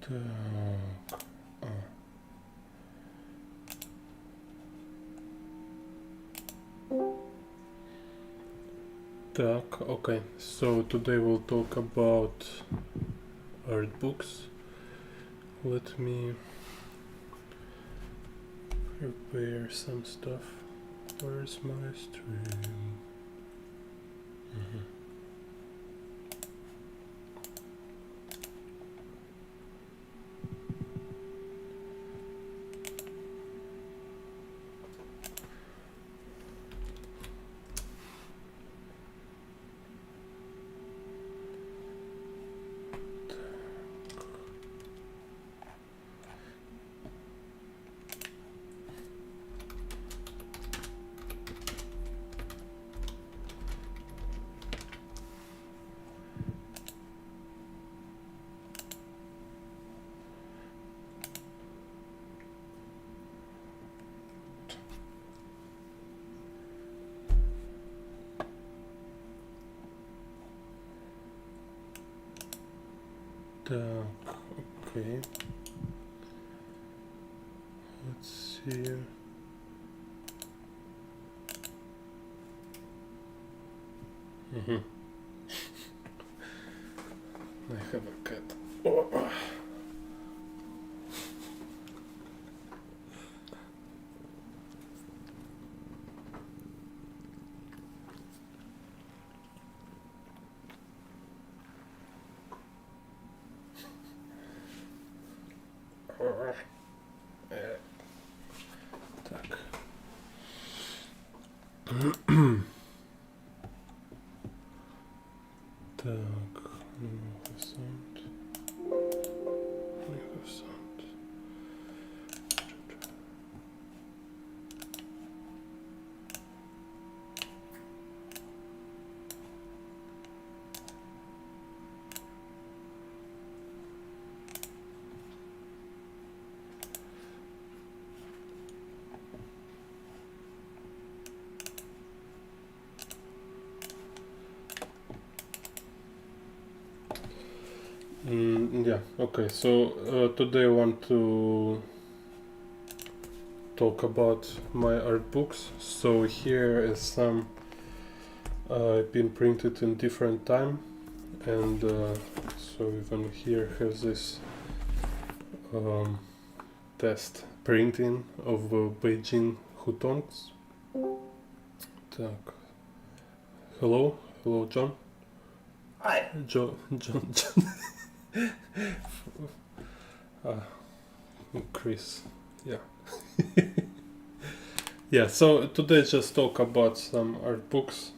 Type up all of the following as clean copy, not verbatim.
Так. Так, okay. So today we'll talk about art books. Let me prepare some stuff. Where's my stream? Так, okay. Let's see. I have a cat. Oh. Так. Так, sound. Sound. Yeah, okay, so today I want to talk about my art books. So here is some been printed in different time, and so even here has this test printing of Beijing Hutongs. Так. Hello, John. Hi. John. Chris, yeah. Yeah, so today just talk about some art books.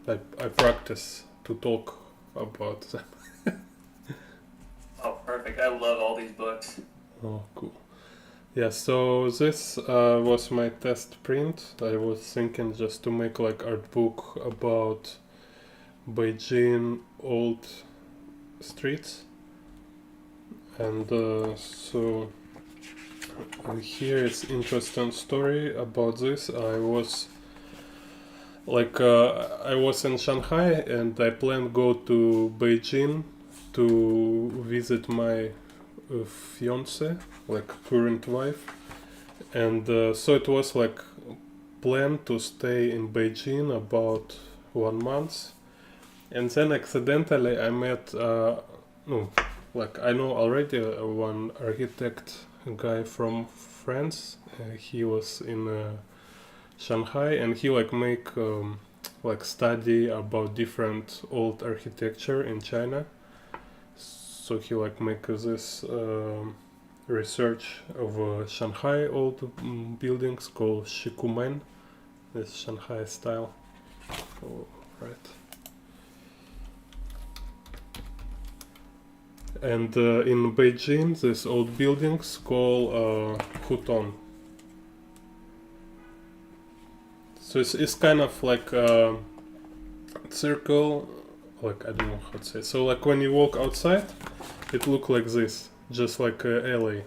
I practice to talk about them. Oh, perfect. I love all these books. Oh, cool. Yeah, so this was my test print. I was thinking just to make like art book about Beijing old streets. And so here is interesting story about this. I was in Shanghai and I planned go to Beijing to visit my fiance, like current wife, and so it was like planned to stay in Beijing about 1 month, and then accidentally I met I know already one architect guy from France. He was in Shanghai, and he like make study about different old architecture in China. So he like make this research of Shanghai old buildings called Shikumen, this Shanghai style. Oh, right. And in Beijing, these old buildings called Hutong. So it's kind of like a circle, like I don't know how to say. So like when you walk outside, it look like this, just like a alley.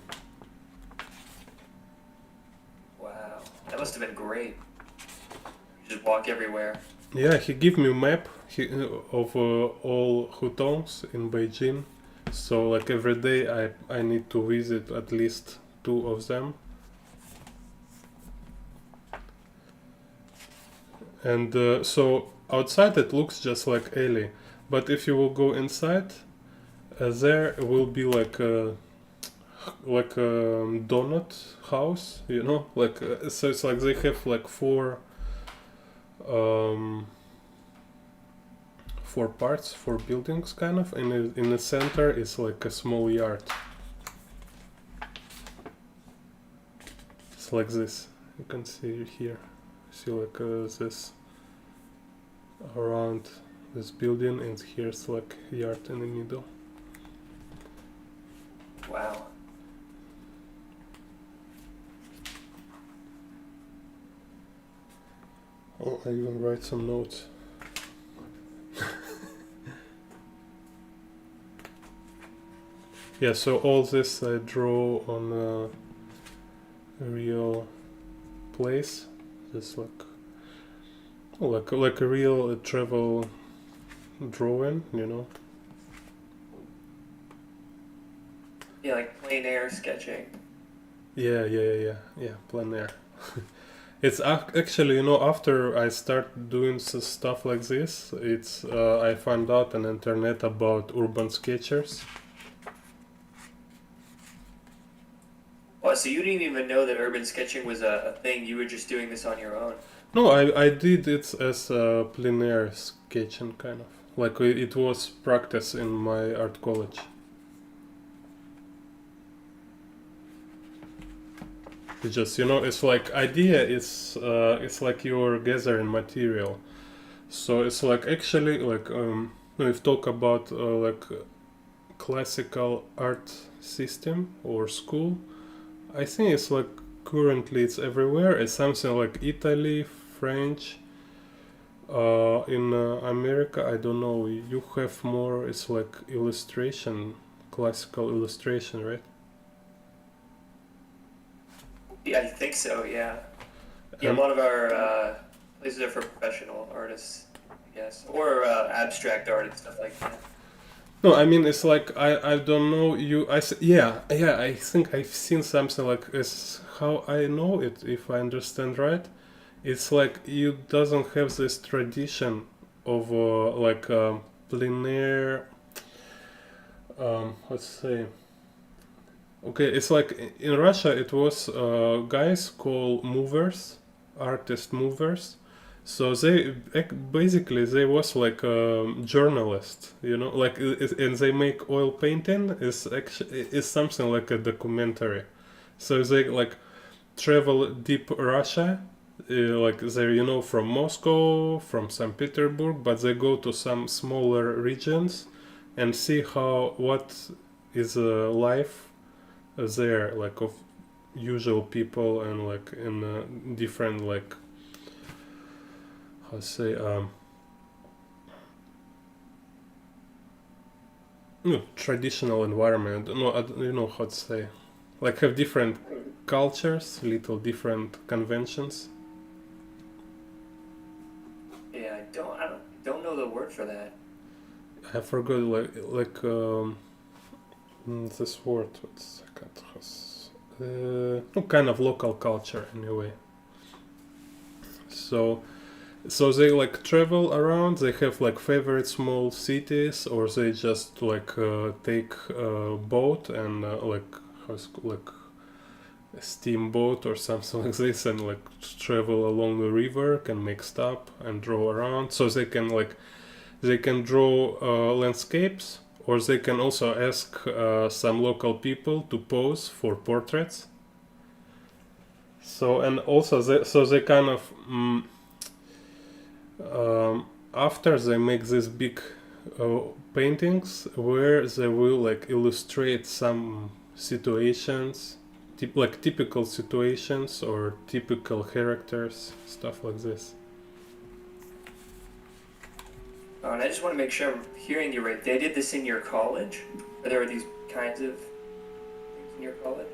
Wow, that must have been great. You just walk everywhere. Yeah, he gave me a map of all Hutongs in Beijing, So like every day I need to visit at least 2 of them. And so outside it looks just like alley, but if you will go inside, there will be like a donut house, you know, like so it's like they have like 4 parts, 4 buildings kind of, and in the center is like a small yard. It's like this. You can see here. See like this around this building, and here's like yard in the middle. Wow. Oh, I even write some notes. Yeah, so all this I draw on a real place, just like a real travel drawing, you know. Yeah, like plein air sketching. Yeah, plein air. It's actually, you know, after I start doing stuff like this, it's I found out on internet about urban sketchers. Oh, so you didn't even know that urban sketching was a thing. You were just doing this on your own. No, I did it as a plein air sketching kind of. Like it was practice in my art college. It's just, you know, it's like idea is it's like you're gathering material. So it's like actually like if talk about like classical art system or school, I think it's like currently it's everywhere. It's something like Italy, French. In America, I don't know. You have more. It's like illustration, classical illustration, right? Yeah, I think so. Yeah. Yeah, a And lot of our places are for professional artists, I guess, or abstract art and stuff like that. no, I mean it's like I don't know. Yeah, I think I've seen something like it's how I know it. If I understand right, it's like you doesn't have this tradition of like plein air. Let's say. Okay, it's like in Russia it was guys called movers, artist movers. So they basically they was like journalist, you know, like and they make oil painting is actually is something like a documentary. So they like travel deep Russia, like they're, you know, from Moscow, from St. Petersburg, but they go to some smaller regions and see how what is life there, like of usual people, and like in different like how to say no, traditional environment. No, you know how to say, like have different cultures, little different conventions. Yeah, I don't know the word for that. I forgot this word. What's no, kind of local culture anyway. So they like travel around. They have like favorite small cities, or they just like take a boat and like a steamboat or something like this, and like travel along the river, can make stop and draw around. So they can draw landscapes, or they can also ask some local people to pose for portraits. So and also they kind of after they make these big paintings where they will like illustrate some situations, like typical situations or typical characters, stuff like this. Oh, and I just want to make sure I'm hearing you right. They did this in your college? Or there were these kinds of things in your college?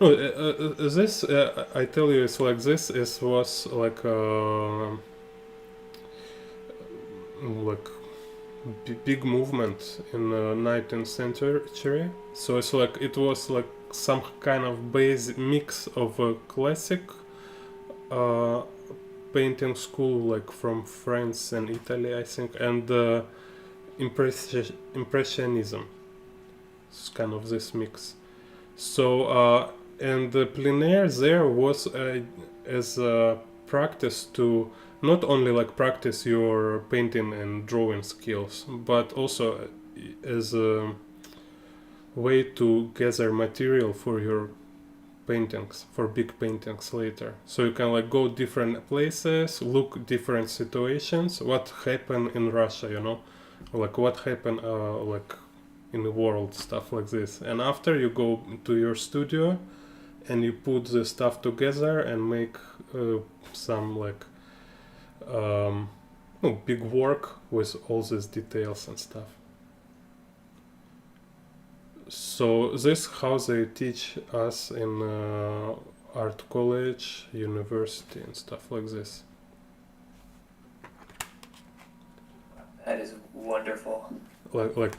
No, this I tell you, it's like this. It was like big movement in the 19th century. So it's like it was like some kind of base mix of a classic uh, painting school, like from France and Italy, I think, and impressionism. It's kind of this mix. So and the plein air there was as a practice to not only like practice your painting and drawing skills, but also as a way to gather material for your paintings, for big paintings later. So you can like go different places, look different situations, what happened in Russia, you know, like what happened like in the world, stuff like this. And after you go to your studio and you put the stuff together and make some like big work with all these details and stuff. So this how they teach us in art college, university, and stuff like this. That is wonderful. Like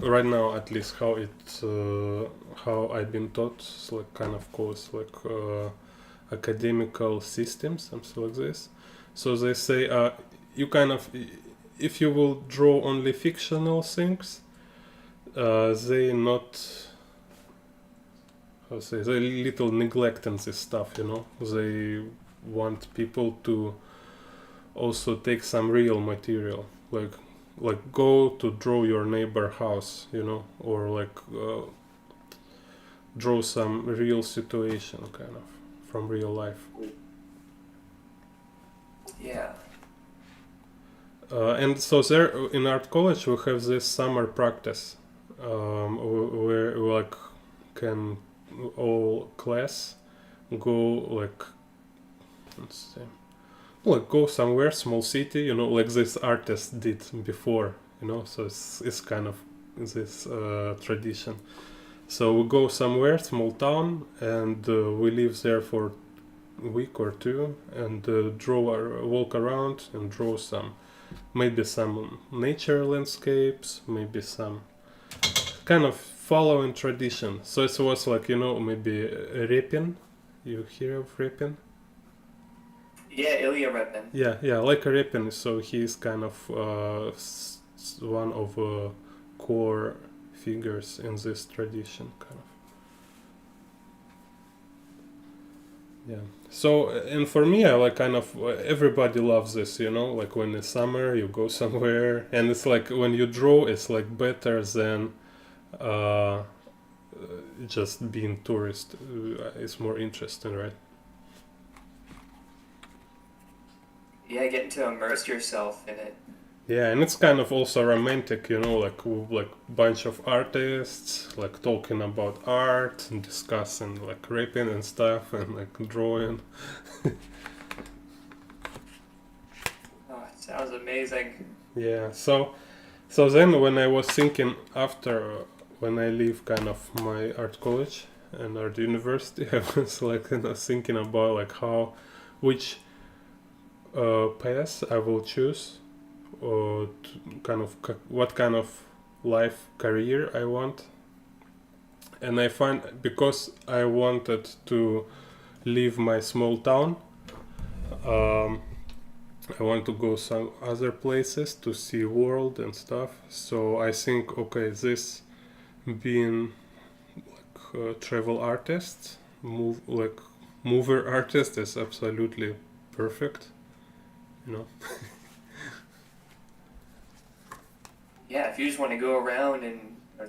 right now, at least how it's how I've been taught, it's like kind of course like academical system, something like this. So they say you kind of, if you will draw only fictional things, they not, how say, they little neglecting this stuff, you know. They want people to also take some real material, like go to draw your neighbor house, you know, or like draw some real situation kind of from real life. Yeah. And so there in art college we have this summer practice where we like can all class go like, let's see, like go somewhere, small city, you know, like this artist did before, you know. So it's kind of this tradition. So we go somewhere, small town, and we live there for a week or two and walk around and draw maybe some nature landscapes, maybe some kind of following tradition. So it was like, you know, maybe Repin. You hear of Repin? Yeah, Ilya Repin. Yeah, like a Repin. So he's kind of one of core figures in this tradition, kind of. Yeah. So, and for me, I like kind of everybody loves this, you know, like when it's summer, you go somewhere, and it's like when you draw, it's like better than uh, just being tourist. It's more interesting, right? Yeah, getting to immerse yourself in it. Yeah, and it's kind of also romantic, you know, like bunch of artists like talking about art and discussing like rapping and stuff and like drawing. Oh, it sounds amazing. Yeah, so then when I was thinking after when I leave kind of my art college and art university, I was like thinking about like which path I will choose, or kind of what kind of life career I want. And I find, because I wanted to leave my small town, I want to go some other places to see world and stuff. So I think, okay, this being like a travel artist, mover artist is absolutely perfect, you know. Yeah, if you just want to go around and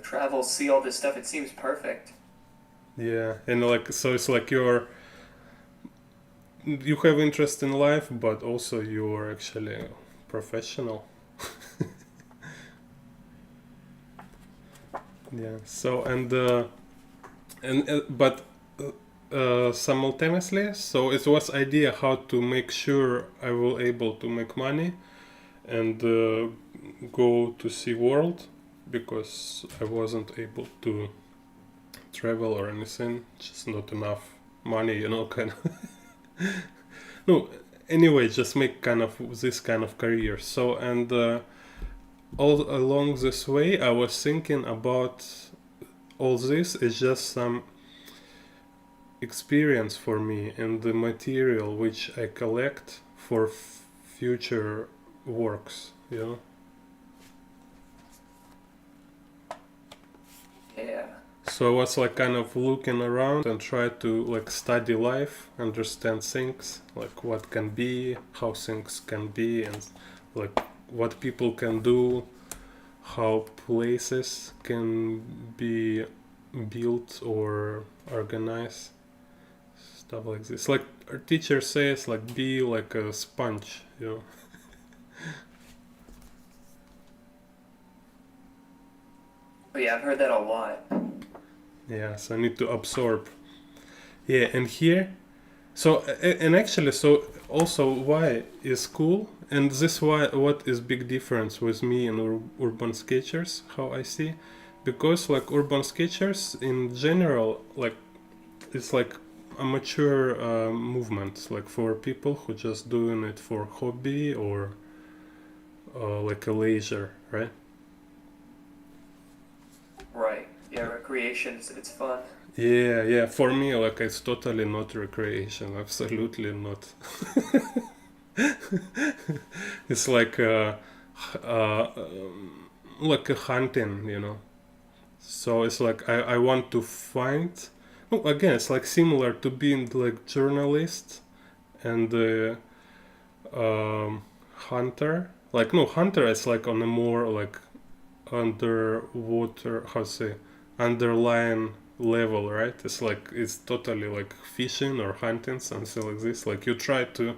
travel, see all this stuff, it seems perfect. Yeah, and like so it's like you have interest in life, but also you're actually professional. Yeah. So but simultaneously, so it was idea how to make sure I will able to make money and go to see world, because I wasn't able to travel or anything, just not enough money, you know, kind of. No, anyway, just make kind of this kind of career. So and all along this way, I was thinking about all this is just some experience for me and the material which I collect for future works, you know. Yeah. So I was like kind of looking around and try to like study life, understand things, like what can be, how things can be, and like what people can do, how places can be built or organized, stuff like this. Like our teacher says, like be like a sponge, you know. Oh yeah, I've heard that a lot. Yeah, so I need to absorb. Yeah, and here, so and actually, so also why is cool, and this why what is big difference with me and urban sketchers, how I see, because like urban sketchers in general, like it's like amateur movement, like for people who just doing it for hobby or like a leisure, right? Right. Yeah, recreation, it's fun. Yeah, yeah. For me, like it's totally not recreation. Absolutely not. It's uh, like a hunting, you know. So it's like I want to find. Oh, again, it's like similar to being like journalist and hunter. Like no, hunter is like on a more like underwater, how to say, underlying level, right? It's like it's totally like fishing or hunting, something like this. Like you try to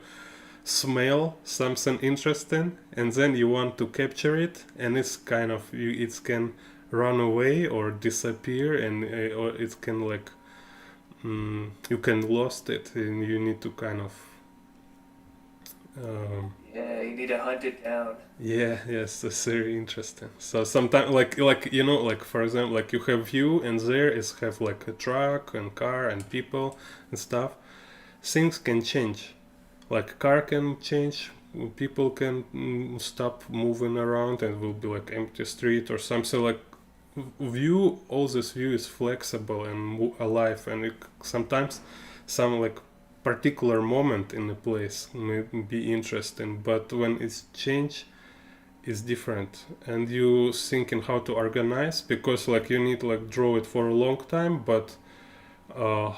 smell something interesting and then you want to capture it, and it's kind of it can run away or disappear, and or it can like you can lost it and you need to kind of um, Yeah, you need to hunt it down. yeah, yes, that's very interesting. So sometimes, like you know, like for example, like you have view, and there is have like a truck and car and people and stuff. Things can change. Like car can change, people can stop moving around, and will be like empty street or something. Like view, all this view is flexible and alive, and it, sometimes some like particular moment in the place may be interesting, but when it's change is different, and you thinking how to organize, because like you need like draw it for a long time, but uh,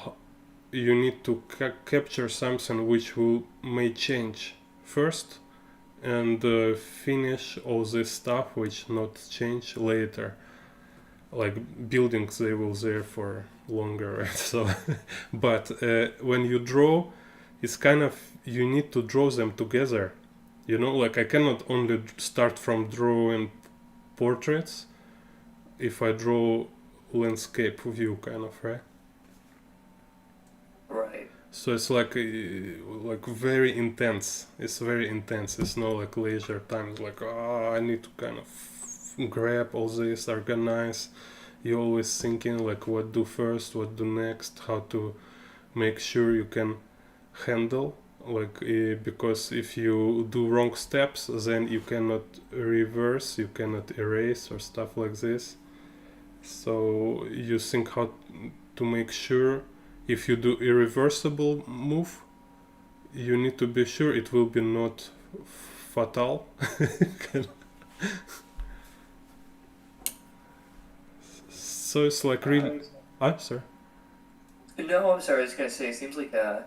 you need to capture something which will may change first, and finish all this stuff which not change later. Like buildings, they will there for longer, right? So but when you draw, it's kind of you need to draw them together, you know. Like I cannot only start from drawing portraits if I draw landscape view, kind of, right? Right. So it's like very intense. It's very intense. It's not like leisure time. It's like I need to kind of grab all this, organize. You're always thinking like what do first, what do next, how to make sure you can handle, like because if you do wrong steps, then you cannot reverse, you cannot erase or stuff like this. So you think how to make sure, if you do irreversible move, you need to be sure it will be not fatal. So it's like really sorry. No, I'm sorry. I was gonna say, it seems like I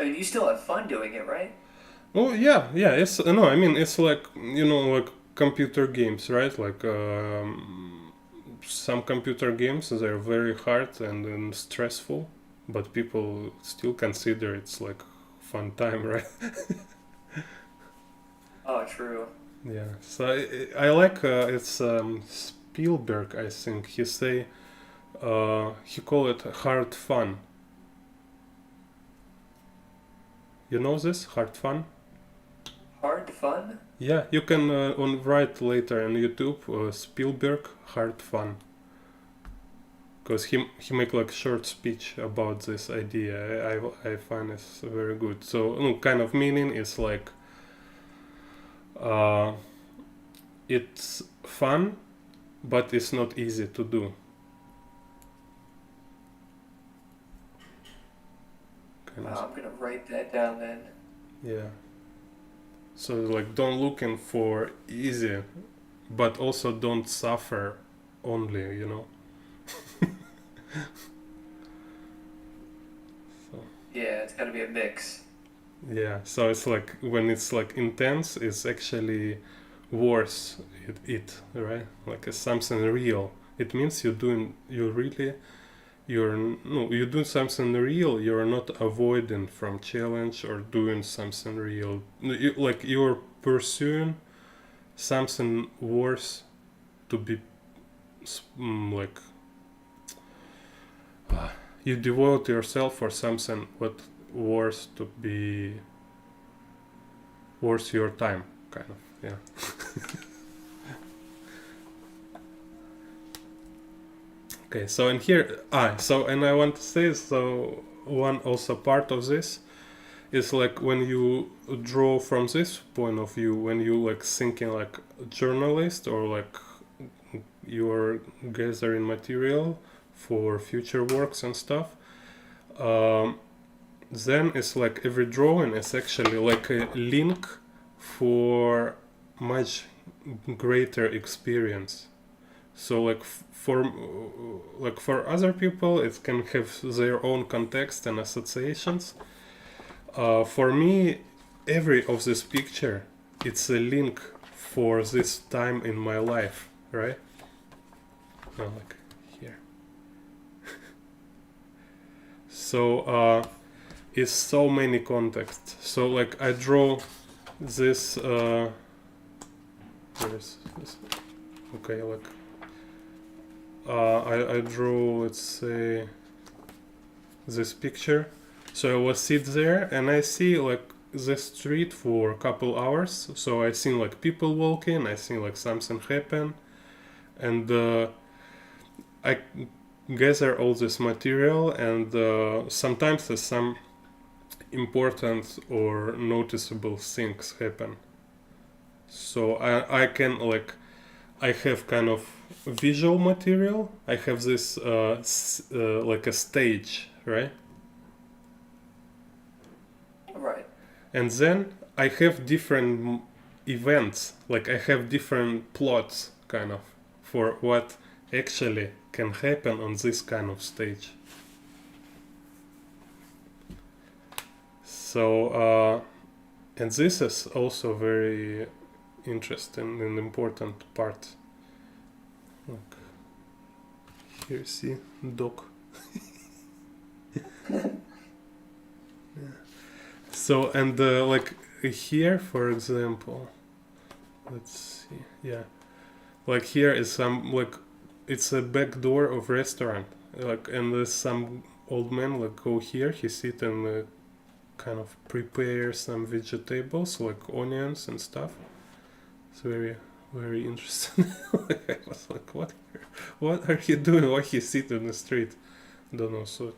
mean, you still have fun doing it, right? Oh yeah, yeah. It's no, I mean it's like, you know, like computer games, right? Like some computer games, they're very hard and stressful, but people still consider it's like fun time, right? Oh, true. Yeah. So I like it's Spielberg, I think. He say he call it hard fun. You know this hard fun? Hard fun? Yeah, you can on write later on YouTube Spielberg hard fun, because he make like short speech about this idea. I find it's very good. So kind of meaning is like uh, it's fun, but it's not easy to do. Wow, I'm gonna write that down then. Yeah. So like don't looking for easy, but also don't suffer only, you know. So, Yeah, it's gotta be a mix. yeah, so it's like when it's like intense, it's actually worse. Right? Like it's something real. It means you're doing something real. You're not avoiding from challenge or doing something real. Like you're pursuing something worse to be like you devote yourself for something what worth to be worth your time, kind of. Yeah. Okay, so in here and I want to say, so one also part of this is like when you draw from this point of view, when you like thinking like a journalist, or like you're gathering material for future works and stuff, then it's like every drawing is actually like a link for much greater experience. So for other people it can have their own context and associations. For me, every of this picture, it's a link for this time in my life, right? Like here. So it's so many contexts. So like I draw this. Where is this? Okay, like I draw, let's say, this picture. So I was sit there and I see like the street for a couple hours. So I see like people walking, I see like something happen, and I gather all this material, and sometimes there's some important or noticeable things happen. So I can like I have kind of visual material. I have this like a stage, right? Right. And then I have different events, like I have different plots, kind of, for what actually can happen on this kind of stage. So, and this is also very interesting and important part. Look, here, see, dog. Yeah. So, and like here, for example, let's see, yeah, like here is some like it's a back door of restaurant, like, and there's some old man like go here, he sit and kind of prepare some vegetables like onions and stuff. It's very very interesting. Like, I was like, what are you doing? Why he sit in the street? Don't know, so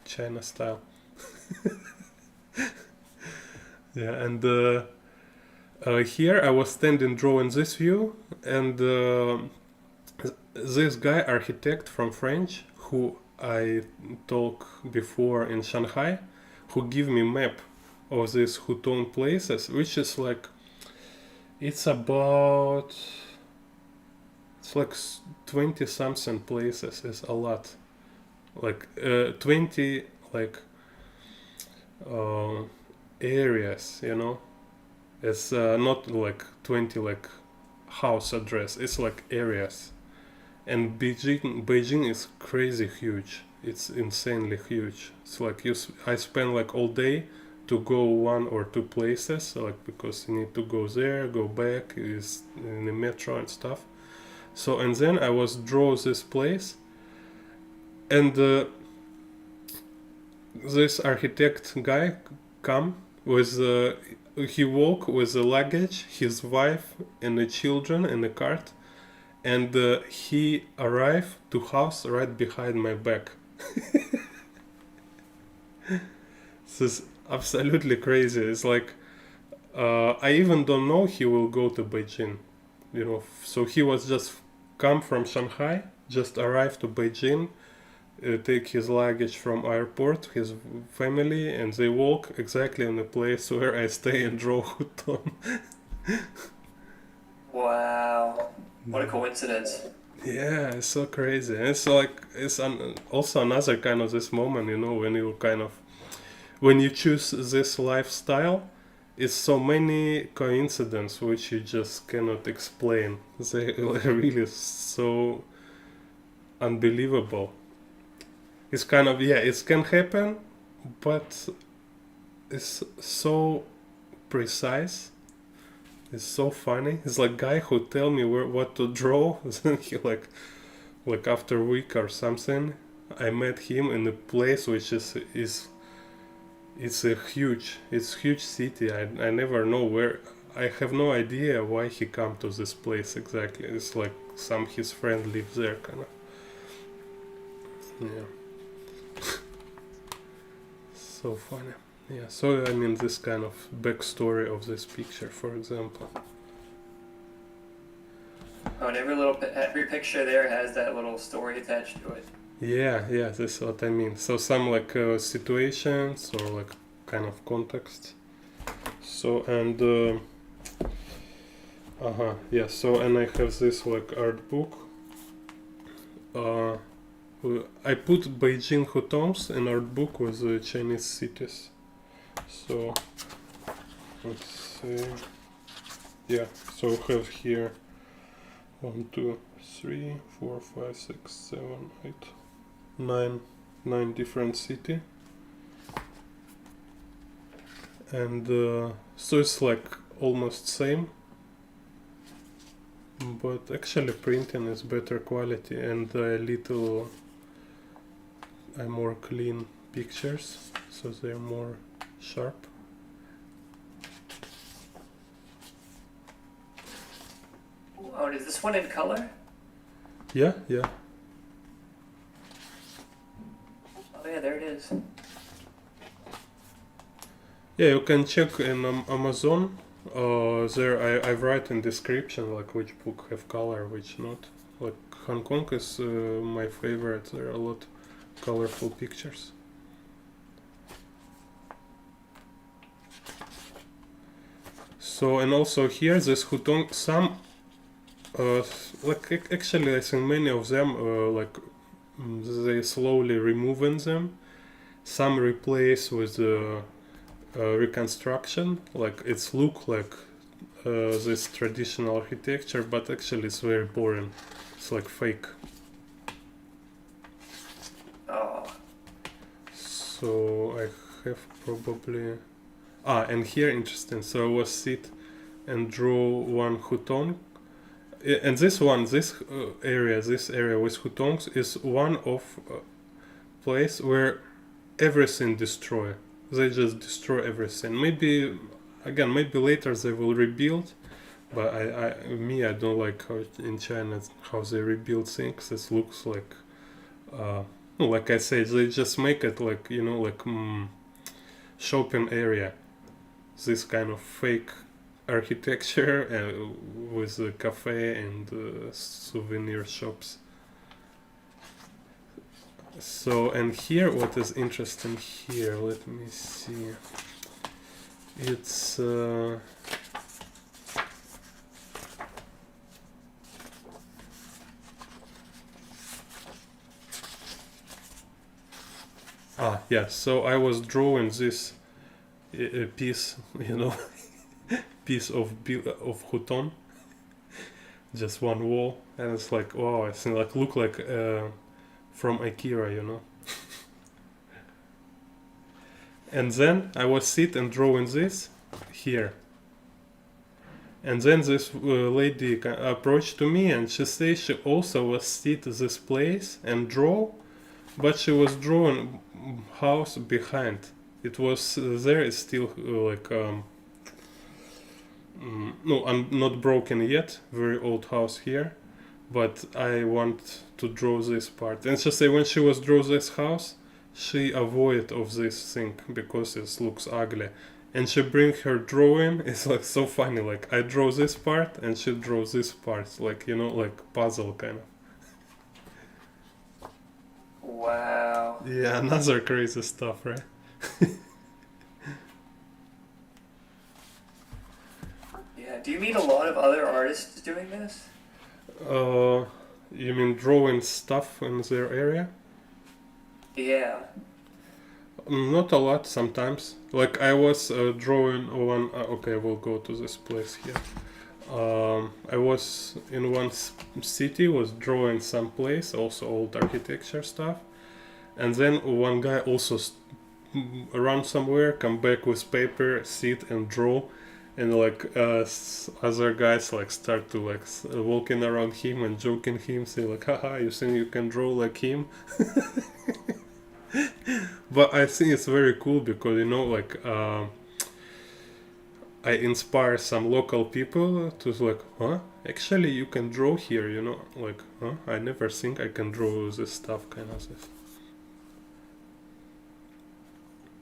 China style. Yeah, and here I was standing drawing this view, and this guy architect from French who I talked before in Shanghai, who give me map of these Hutong places, which is like it's like 20 something places. Is a lot, like 20 like areas, you know. It's not like 20 like house address, it's like areas. And Beijing is crazy huge. It's insanely huge. It's like I spend like all day to go one or two places, like because you need to go there, go back, is in the metro and stuff. So and then I was draw this place, and this architect guy come with he walk with the luggage, his wife and the children in the cart, and he arrived to house right behind my back. This is absolutely crazy. It's like I even don't know he will go to Beijing, you know. So he was just come from Shanghai, just arrived to Beijing, take his luggage from airport, his family, and they walk exactly in the place where I stay and draw Huton. Wow. What a coincidence. Yeah, it's so crazy. And it's like also another kind of this moment, you know, when you kind of when you choose this lifestyle, it's so many coincidences which you just cannot explain. They are really so unbelievable. It's kind of it can happen, but it's so precise. It's so funny. It's like guy who tell me what to draw. Then he like after a week or something, I met him in a place which is it's huge city. I never know where. I have no idea why he come to this place exactly. It's like some his friend lives there kind of. Yeah. So funny. Yeah, so I mean this kind of backstory of this picture, for example. Oh, and every picture there has that little story attached to it. Yeah, that's what I mean. So some like situations or like kind of context. So and so and I have this like art book. I put Beijing Hutongs in art book with the Chinese cities. So let's see. Yeah, so we have here 1, 2, 3, 4, 5, 6, 7, 8, 9 different city. And so it's like almost same, but actually printing is better quality and more clean pictures, so they're more sharp. Oh, is this one in color? Yeah. Oh yeah, there it is. Yeah, you can check in Amazon. There I write in description like which book have color, which not. Like Hong Kong is my favorite. There are a lot colorful pictures. So and also here this Hutong some like actually I think many of them they slowly removing them. Some replace with reconstruction, like it's look like this traditional architecture, but actually it's very boring. It's like fake. Oh. So I have probably and here interesting. So I was sit and draw one Hutong, and this area with Hutongs is one of place where everything destroy. They just destroy everything. Maybe later they will rebuild, but I don't like how in China how they rebuild things. It looks like like I said, they just make it like shopping area. This kind of fake architecture with a cafe and souvenir shops. So and here what is interesting here, let me see, it's so I was drawing this piece, piece of Huton, just one wall, and it's like wow, it's like look like from Akira, And then I was sit and drawing this here, and then this lady approached to me and she said she also was sit this place and draw, but she was drawing house behind. It was there is still not broken yet, very old house here, but I want to draw this part. And she say when she was draw this house, she avoided of this thing because it looks ugly, and she bring her drawing. It's like so funny. Like I draw this part and she draws this part. Like like puzzle kind of. Wow. Yeah, another crazy stuff, right? Yeah. Do you meet a lot of other artists doing this? You mean drawing stuff in their area? Yeah. Not a lot sometimes. Like I was drawing one. Okay, we'll go to this place here. I was in one city, was drawing some place, also old architecture stuff, and then one guy also run somewhere, come back with paper, sit and draw, and like other guys like start to like walking around him and joking him, say like, haha, you think you can draw like him? But I think it's very cool because like I inspire some local people to like, huh? Actually, you can draw here, like, huh? I never think I can draw this stuff, kind of this.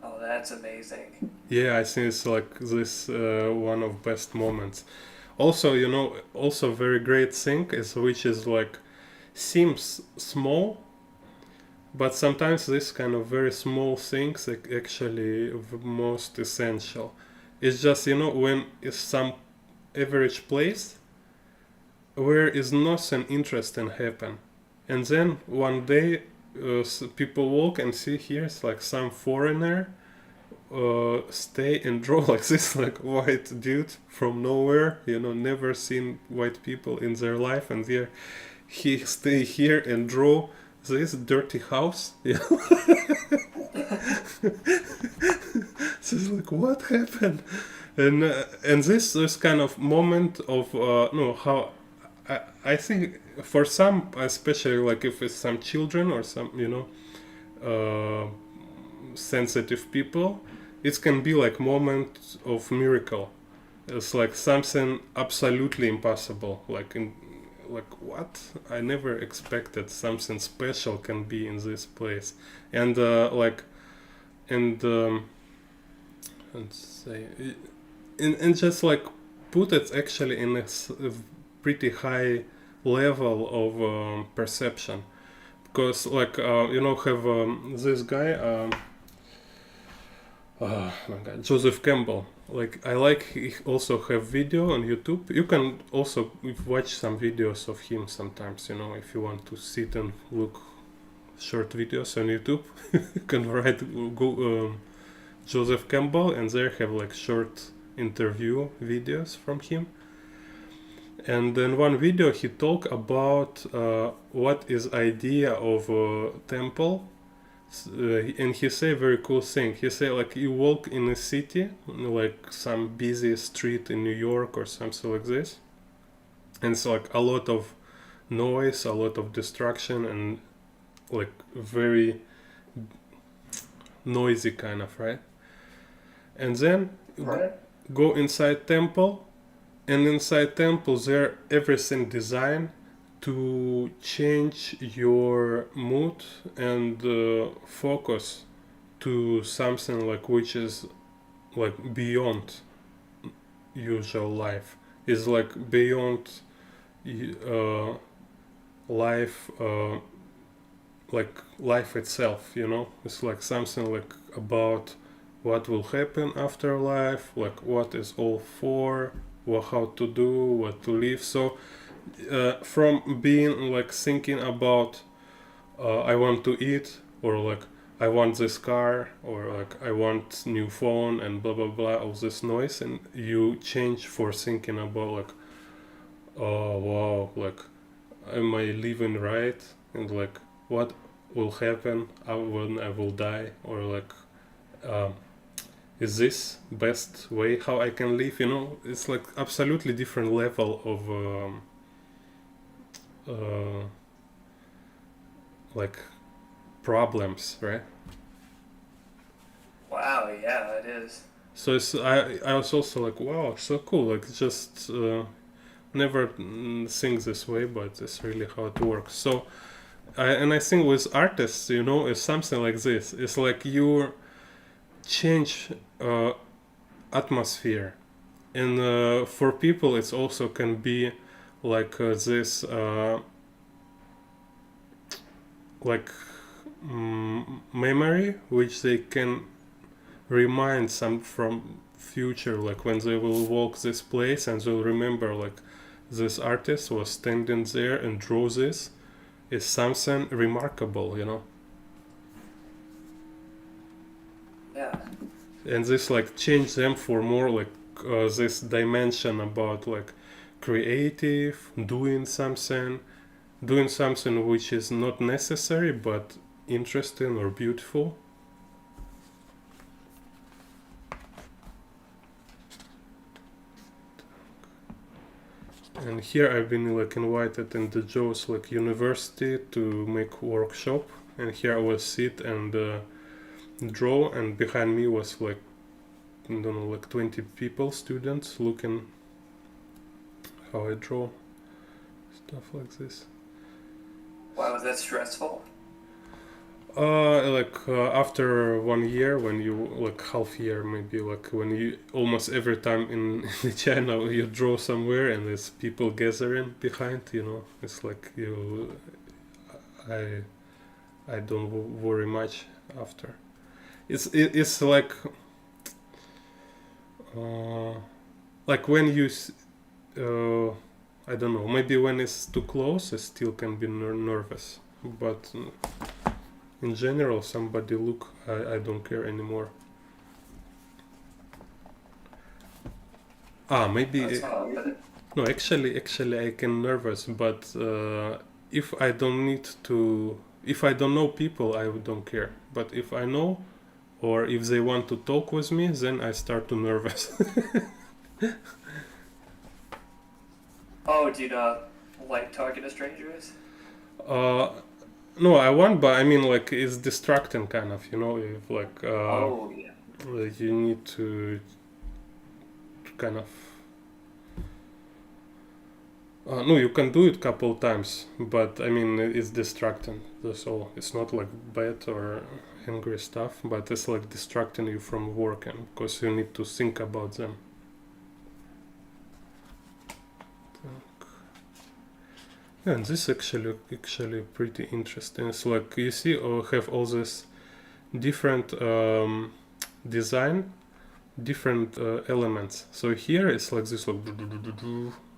Oh, that's amazing. Yeah, I think it's like this one of best moments. Also, also very great thing is which is like seems small, but sometimes this kind of very small things actually most essential. It's just when it's some average place where is nothing interesting happen, and then one day people walk and see here's like some foreigner stay and draw like this, like white dude from nowhere, never seen white people in their life, and there he stay here and draw this dirty house. Yeah. So it's like, what happened? And this kind of moment of no, how I think for some, especially like if it's some children or some sensitive people, it can be like moment of miracle. It's like something absolutely impossible, like what I never expected something special can be in this place. And and say and just like put it actually in a pretty high level of perception, because like have this guy oh my god, Joseph Campbell. Like I like he also have video on YouTube. You can also watch some videos of him sometimes, if you want to sit and look short videos on YouTube. You can write go Joseph Campbell, and there have like short interview videos from him. And in one video he talk about what is idea of a temple. And he say very cool thing. He say like you walk in a city, like some busy street in New York or something like this, and it's like a lot of noise, a lot of distraction, and like very noisy kind of, right? And then go inside temple, and inside temple there everything designed to change your mood and focus to something like which is like beyond usual life, is like beyond life, like life itself, it's like something like about what will happen after life, like what is all for, how to do, what to live. So from being like thinking about I want to eat, or like I want this car, or like I want new phone and blah blah blah, all this noise, and you change for thinking about like, oh wow, like am I living right, and like what will happen when I will die, or like is this best way how I can live, it's like absolutely different level of like problems, right? Wow, yeah, it is. So it's I was also like, wow, so cool, like just never think this way, but it's really how it works. So and I think with artists, it's something like this. It's like you change atmosphere. And for people it's also can be like this like memory which they can remind some from future, like when they will walk this place and they'll remember like this artist was standing there and draw this is something remarkable, you know. Yeah. And this like change them for more like this dimension about like creative doing something which is not necessary but interesting or beautiful. And here I've been like invited in the Joe's like university to make workshop, and here I was sit and draw, and behind me was like I don't know like 20 people, students looking how I draw stuff like this. Wow, was that stressful? After 1 year, when you like half year maybe, like when you almost every time in China you draw somewhere and there's people gathering behind, you know, it's like you I don't worry much after. It's like when you I don't know, maybe when it's too close I still can be nervous, but in general somebody look, I don't care anymore. Maybe no, actually I can nervous, but if I don't need to, if I don't know people I don't care, but if I know or if they want to talk with me then I start to nervous. Oh, do you not like talking to strangers? No, I want, but I mean like it's distracting kind of, you know, if like Oh, yeah. like you need to kind of no, you can do it couple times, but I mean it's distracting, that's all. It's not like bad or angry stuff, but it's like distracting you from working because you need to think about them. Yeah, and this actually pretty interesting. It's like you see, have all this different design, different elements. So here it's like this, like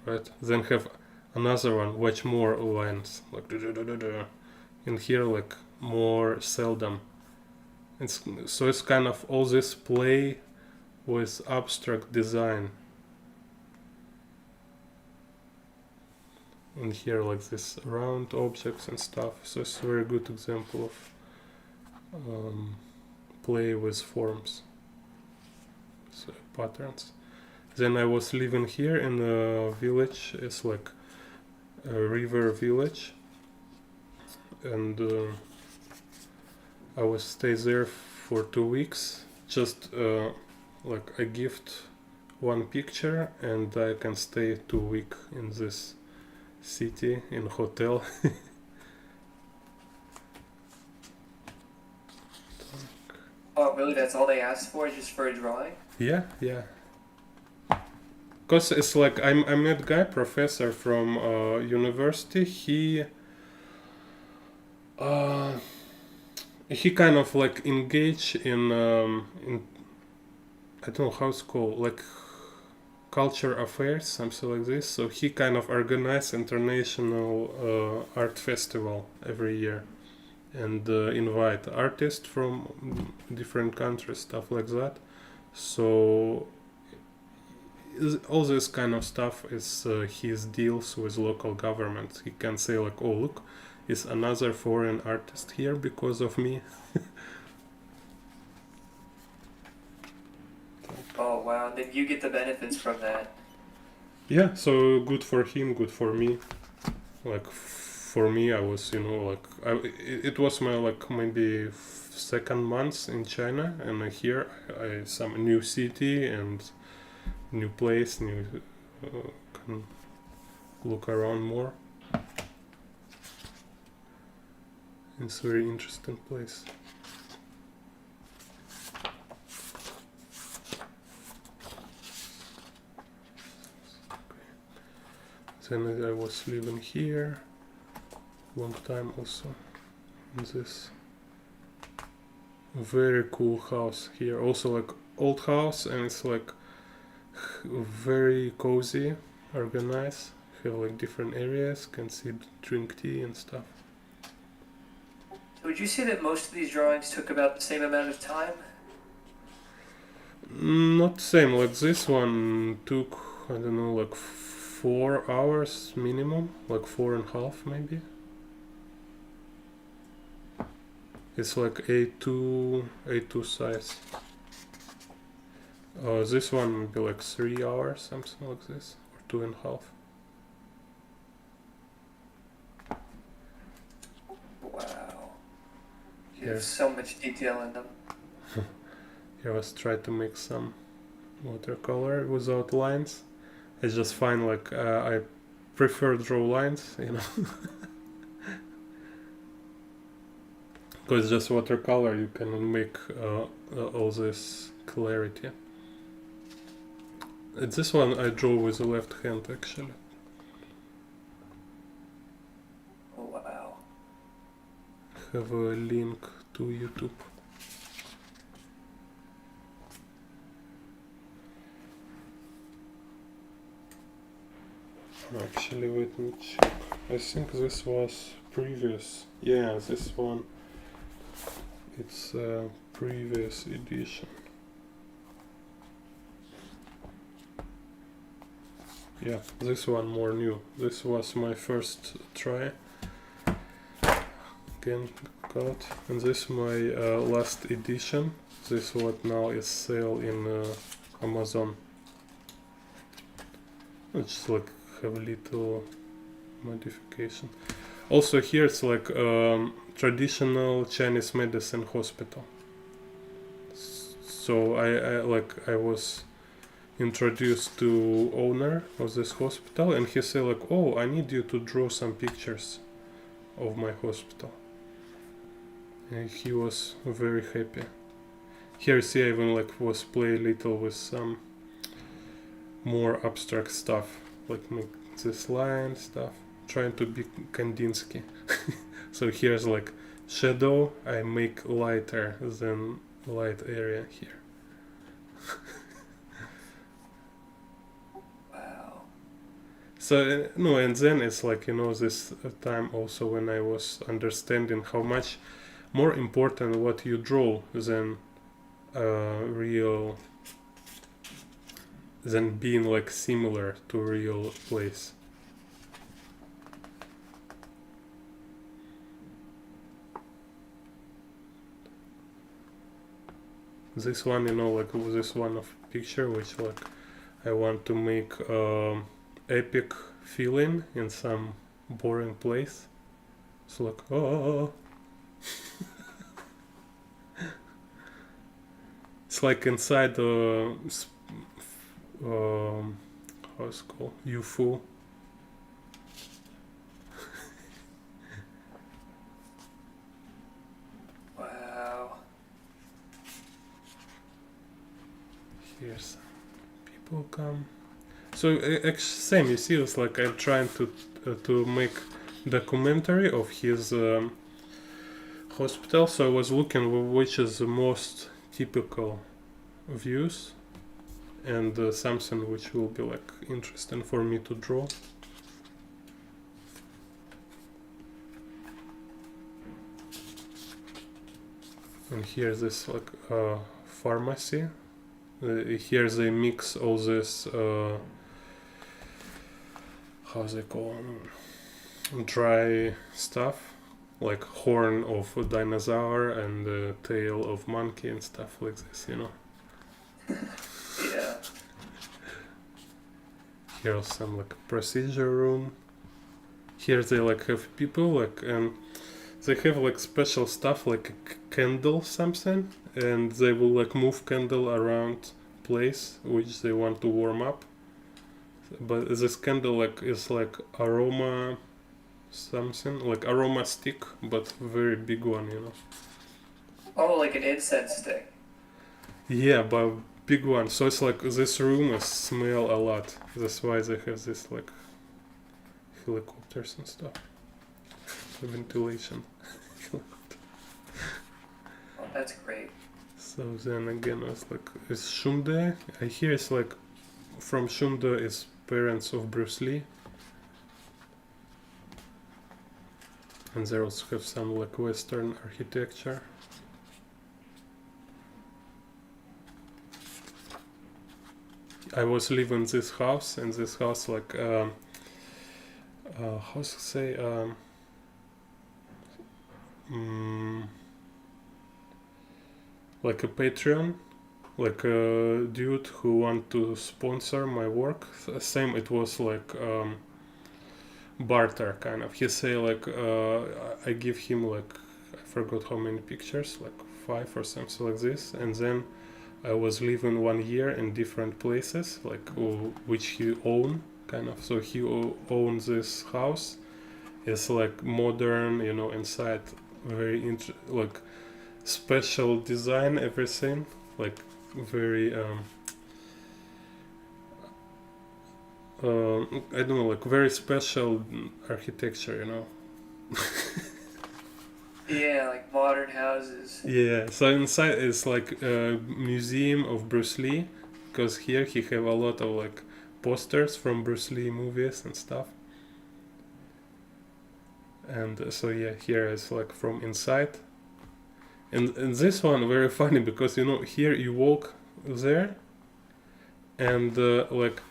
right. Then have another one, much more lines, like and here like more seldom. It's kind of all this play with abstract design. And here like this round objects and stuff. So it's a very good example of play with forms, so patterns. Then I was living here in a village. It's like a river village, and I was stay there for 2 weeks. Just like I gift one picture, and I can stay 2 weeks in this city in hotel. Oh, really? That's all they asked for, just for a drawing? Yeah. Because it's like I met guy professor from university. He kind of like engage in I don't know how it's called, like culture affairs, something like this. So he kind of organized international art festival every year and invite artists from different countries, stuff like that. So all this kind of stuff is his deals with local governments. He can say like, oh look, is another foreign artist here because of me. Oh, wow. Then you get the benefits from that. Yeah, so good for him, good for me. Like for me, I was, you know, like it was my like maybe second month in China, and here I some new city and new place, new can look around more. It's a very interesting place. then I was living here long time also in this very cool house here, also like old house, and it's like very cozy, organized, have like different areas, can sit, drink tea and stuff. Would you say that most of these drawings took about the same amount of time? Not same, like this one took, I don't know, like 4 hours minimum, like 4.5 maybe. It's like A2 size. This one would be like 3 hours, something like this, or 2.5. Wow. You Here. have so much detail in them. Here I was trying to make some watercolor without lines. I just find like I prefer draw lines, you know. Because just watercolor you can make all this clarity. This one I draw with the left hand actually. Oh, wow. Have a link to YouTube. Actually, let me check. I think this was previous. Yeah, this one. It's a previous edition. Yeah, this one more new. This was my first try. Again, got. And this my last edition. This what now is sale in Amazon. It's like have a little modification. Also here it's like traditional Chinese medicine hospital. So I was introduced to owner of this hospital, and he said like, oh, I need you to draw some pictures of my hospital. And he was very happy. Here you see I even like was play a little with some more abstract stuff, like make this line stuff, trying to be Kandinsky. So here's like shadow, I make lighter than light area here. Wow. So no, and then it's like, you know, this time also when I was understanding how much more important what you draw than real, than being like similar to real place. This one, you know, like this one of picture which like I want to make epic feeling in some boring place. It's like, oh. It's like inside the how it's called, UFO. Wow. Here some people come. So actually same, you see, it's like I'm trying to make documentary of his hospital. So I was looking which is the most typical views and something which will be like interesting for me to draw. And here's this like pharmacy. Here they mix all this how's it called, dry stuff, like horn of a dinosaur and tail of monkey and stuff like this, you know. Yeah. Here's some like procedure room. Here they like have people like, and they have like special stuff like a candle something, and they will like move candle around place which they want to warm up. But this candle like is like aroma something, like aroma stick, but very big one, you know. Oh, like an incense stick. Yeah, but big one. So it's like this room is smell a lot. That's why they have this like helicopters and stuff. The ventilation. Oh, that's great. So then again, I was like, is Shunde? I hear it's like from Shunde is parents of Bruce Lee. And they also have some like Western architecture. I was living in this house, and this house like how to say like a Patreon, like a dude who want to sponsor my work. Same, it was like barter kind of. He say like I give him like I forgot how many pictures, like 5 or something like this, and then I was living 1 year in different places, like which he own kind of. So he owns this house. It's like modern, you know, inside very like special design, everything like very I don't know, like very special architecture, you know. Yeah, like modern houses. Yeah, so inside is like a museum of Bruce Lee, because here he have a lot of like posters from Bruce Lee movies and stuff. And so yeah, here is like from inside. And this one very funny because, you know, here you walk there, and like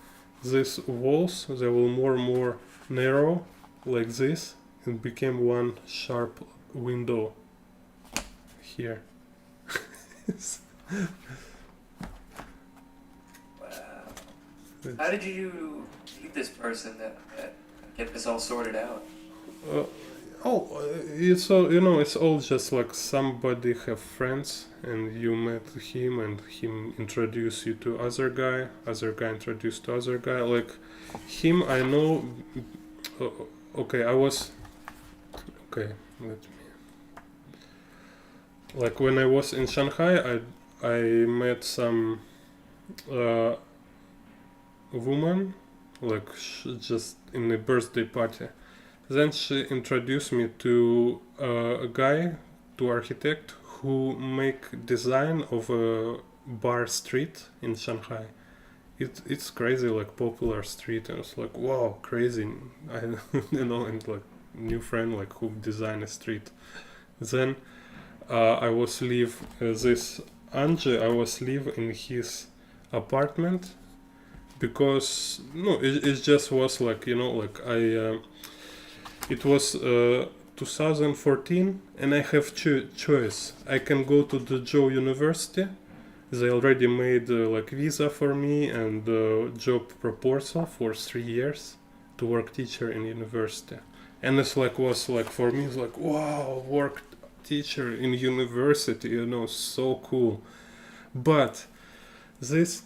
these walls, they will more and more narrow like this, and became one sharp window here. Wow. How did you meet this person that get this all sorted out? It's all, you know, it's all just like somebody have friends, and you met him, and him introduce you to other guy introduced to other guy. Like him, I know. Okay, I was. Okay, let me. Like when I was in Shanghai, I met some woman, like just in a birthday party. Then she introduced me to a guy, to architect, who make design of a bar street in Shanghai. It's crazy, like popular street, and it's like wow, crazy. I you know, and like new friend like who design a street. Then I was live this Angie. I was live in his apartment because no, it just was like, you know, like it was 2014, and I have choice. I can go to the Joe University. They already made like visa for me and job proposal for 3 years to work teacher in university. And it's like was like for me, it's like wow, work teacher in university, you know, so cool. But this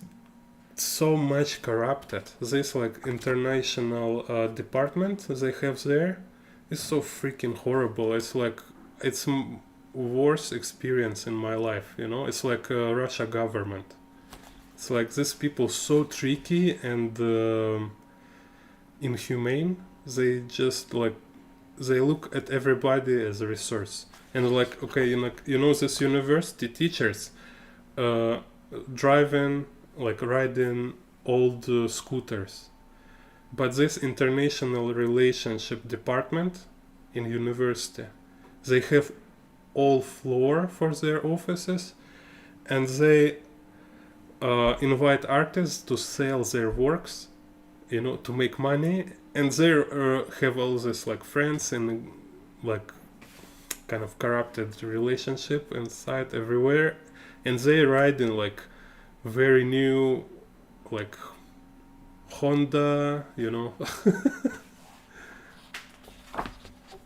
so much corrupted. This like international department they have there is so freaking horrible. It's like it's worst experience in my life, you know. It's like Russia government. It's like these people so tricky and inhumane. They just like they look at everybody as a resource, and like okay, you know this university teachers driving like riding old scooters, but this international relationship department in university, they have all floor for their offices, and they invite artists to sell their works, you know, to make money, and they have all this like friends and like kind of corrupted relationship inside everywhere, and they ride in like very new like Honda, you know.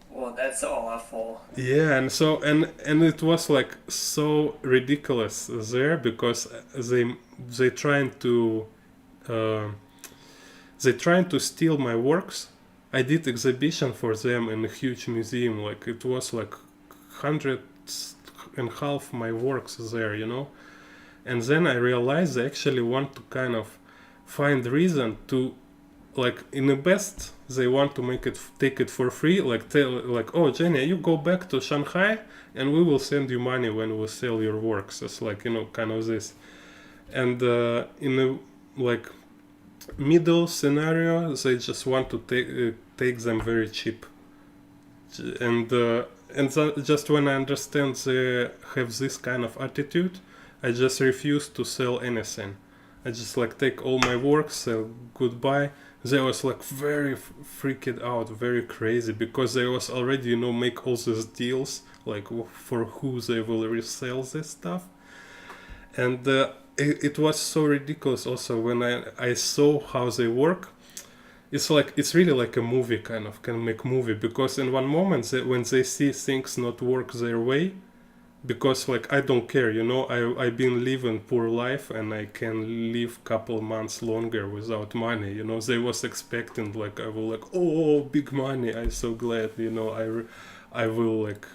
Well, that's awful. Yeah, and so and it was like so ridiculous there because they trying to steal my works. I did exhibition for them in a huge museum, like it was like 150 my works there, you know. And then I realized they actually want to kind of find reason to, like, in the best they want to take it for free, like tell like, oh Jenny, you go back to Shanghai and we will send you money when we sell your works. It's like, kind of this. And in a like middle scenario, they just want to take them very cheap. And just when I understand they have this kind of attitude, I just refuse to sell anything. I just like take all my work, sell goodbye. They was like very freaked out, very crazy, because they was already make all these deals like for who they will resell this stuff. And it was so ridiculous also when I saw how they work. It's really like a movie, kind of can make movie, because in one moment when they see things not work their way, because like I don't care, I've been living poor life and I can live couple months longer without money, they was expecting like I will like, oh, big money, I'm so glad, I will like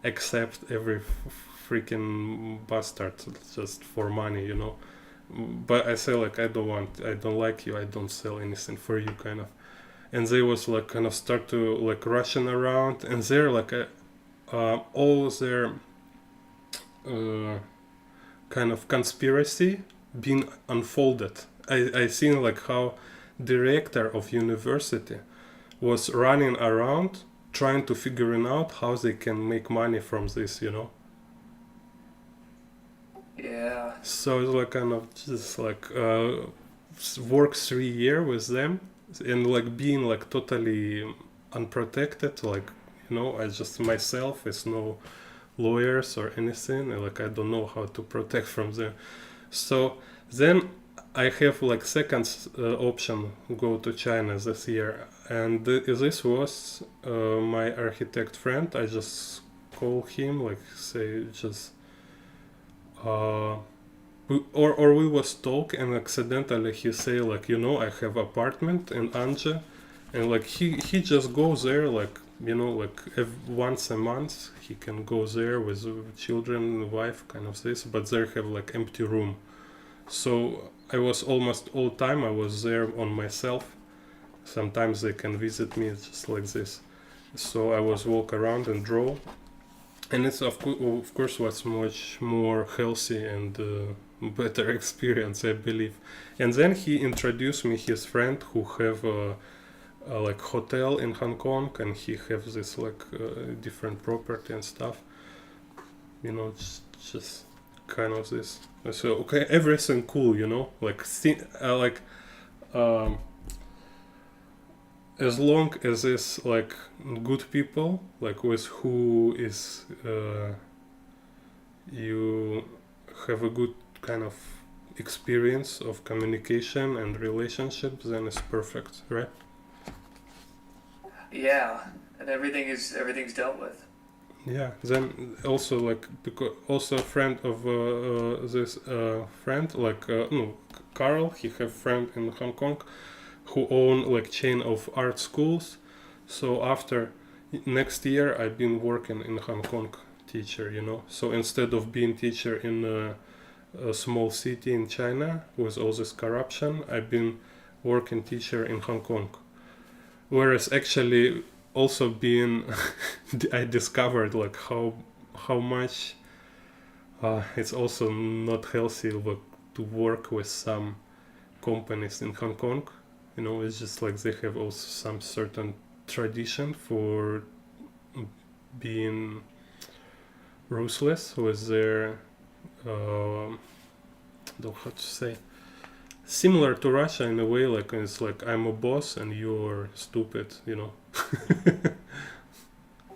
accept every freaking bastard just for money, but I say like I don't like you, I don't sell anything for you, kind of. And they was like kind of start to like rushing around, and they're like all their kind of conspiracy being unfolded. I seen like how director of university was running around trying to figuring out how they can make money from this, Yeah. So it's like kind of just like work 3 years with them, and like being like totally unprotected, like I just myself, it's no lawyers or anything, and like I don't know how to protect from them. So then I have like second option, go to China this year, and this was my architect friend. I just call him, like say just we was talk, and accidentally he say like, I have apartment in Anje, and like he just goes there like, like once a month he can go there with children, wife, kind of this, but they have like empty room. So I was almost all time I was there on myself. Sometimes they can visit me just like this. So I was walk around and draw, and it's of course was much more healthy and better experience, I believe. And then he introduced me his friend who have like hotel in Hong Kong, and he have this like different property and stuff, just kind of this. So okay, everything cool, like as long as it's like good people, like with who is you have a good kind of experience of communication and relationships, then it's perfect, right? Yeah, and everything's dealt with. Yeah. Then also like because also a friend of this friend like no, Carl, he have friend in Hong Kong who own like chain of art schools. So after next year I've been working in Hong Kong teacher, so instead of being teacher in a small city in China with all this corruption, I've been working teacher in Hong Kong. Whereas actually also being I discovered like how much it's also not healthy to work with some companies in Hong Kong. It's just like they have also some certain tradition for being ruthless with their don't how to say, similar to Russia in a way, like it's like I'm a boss and you're stupid,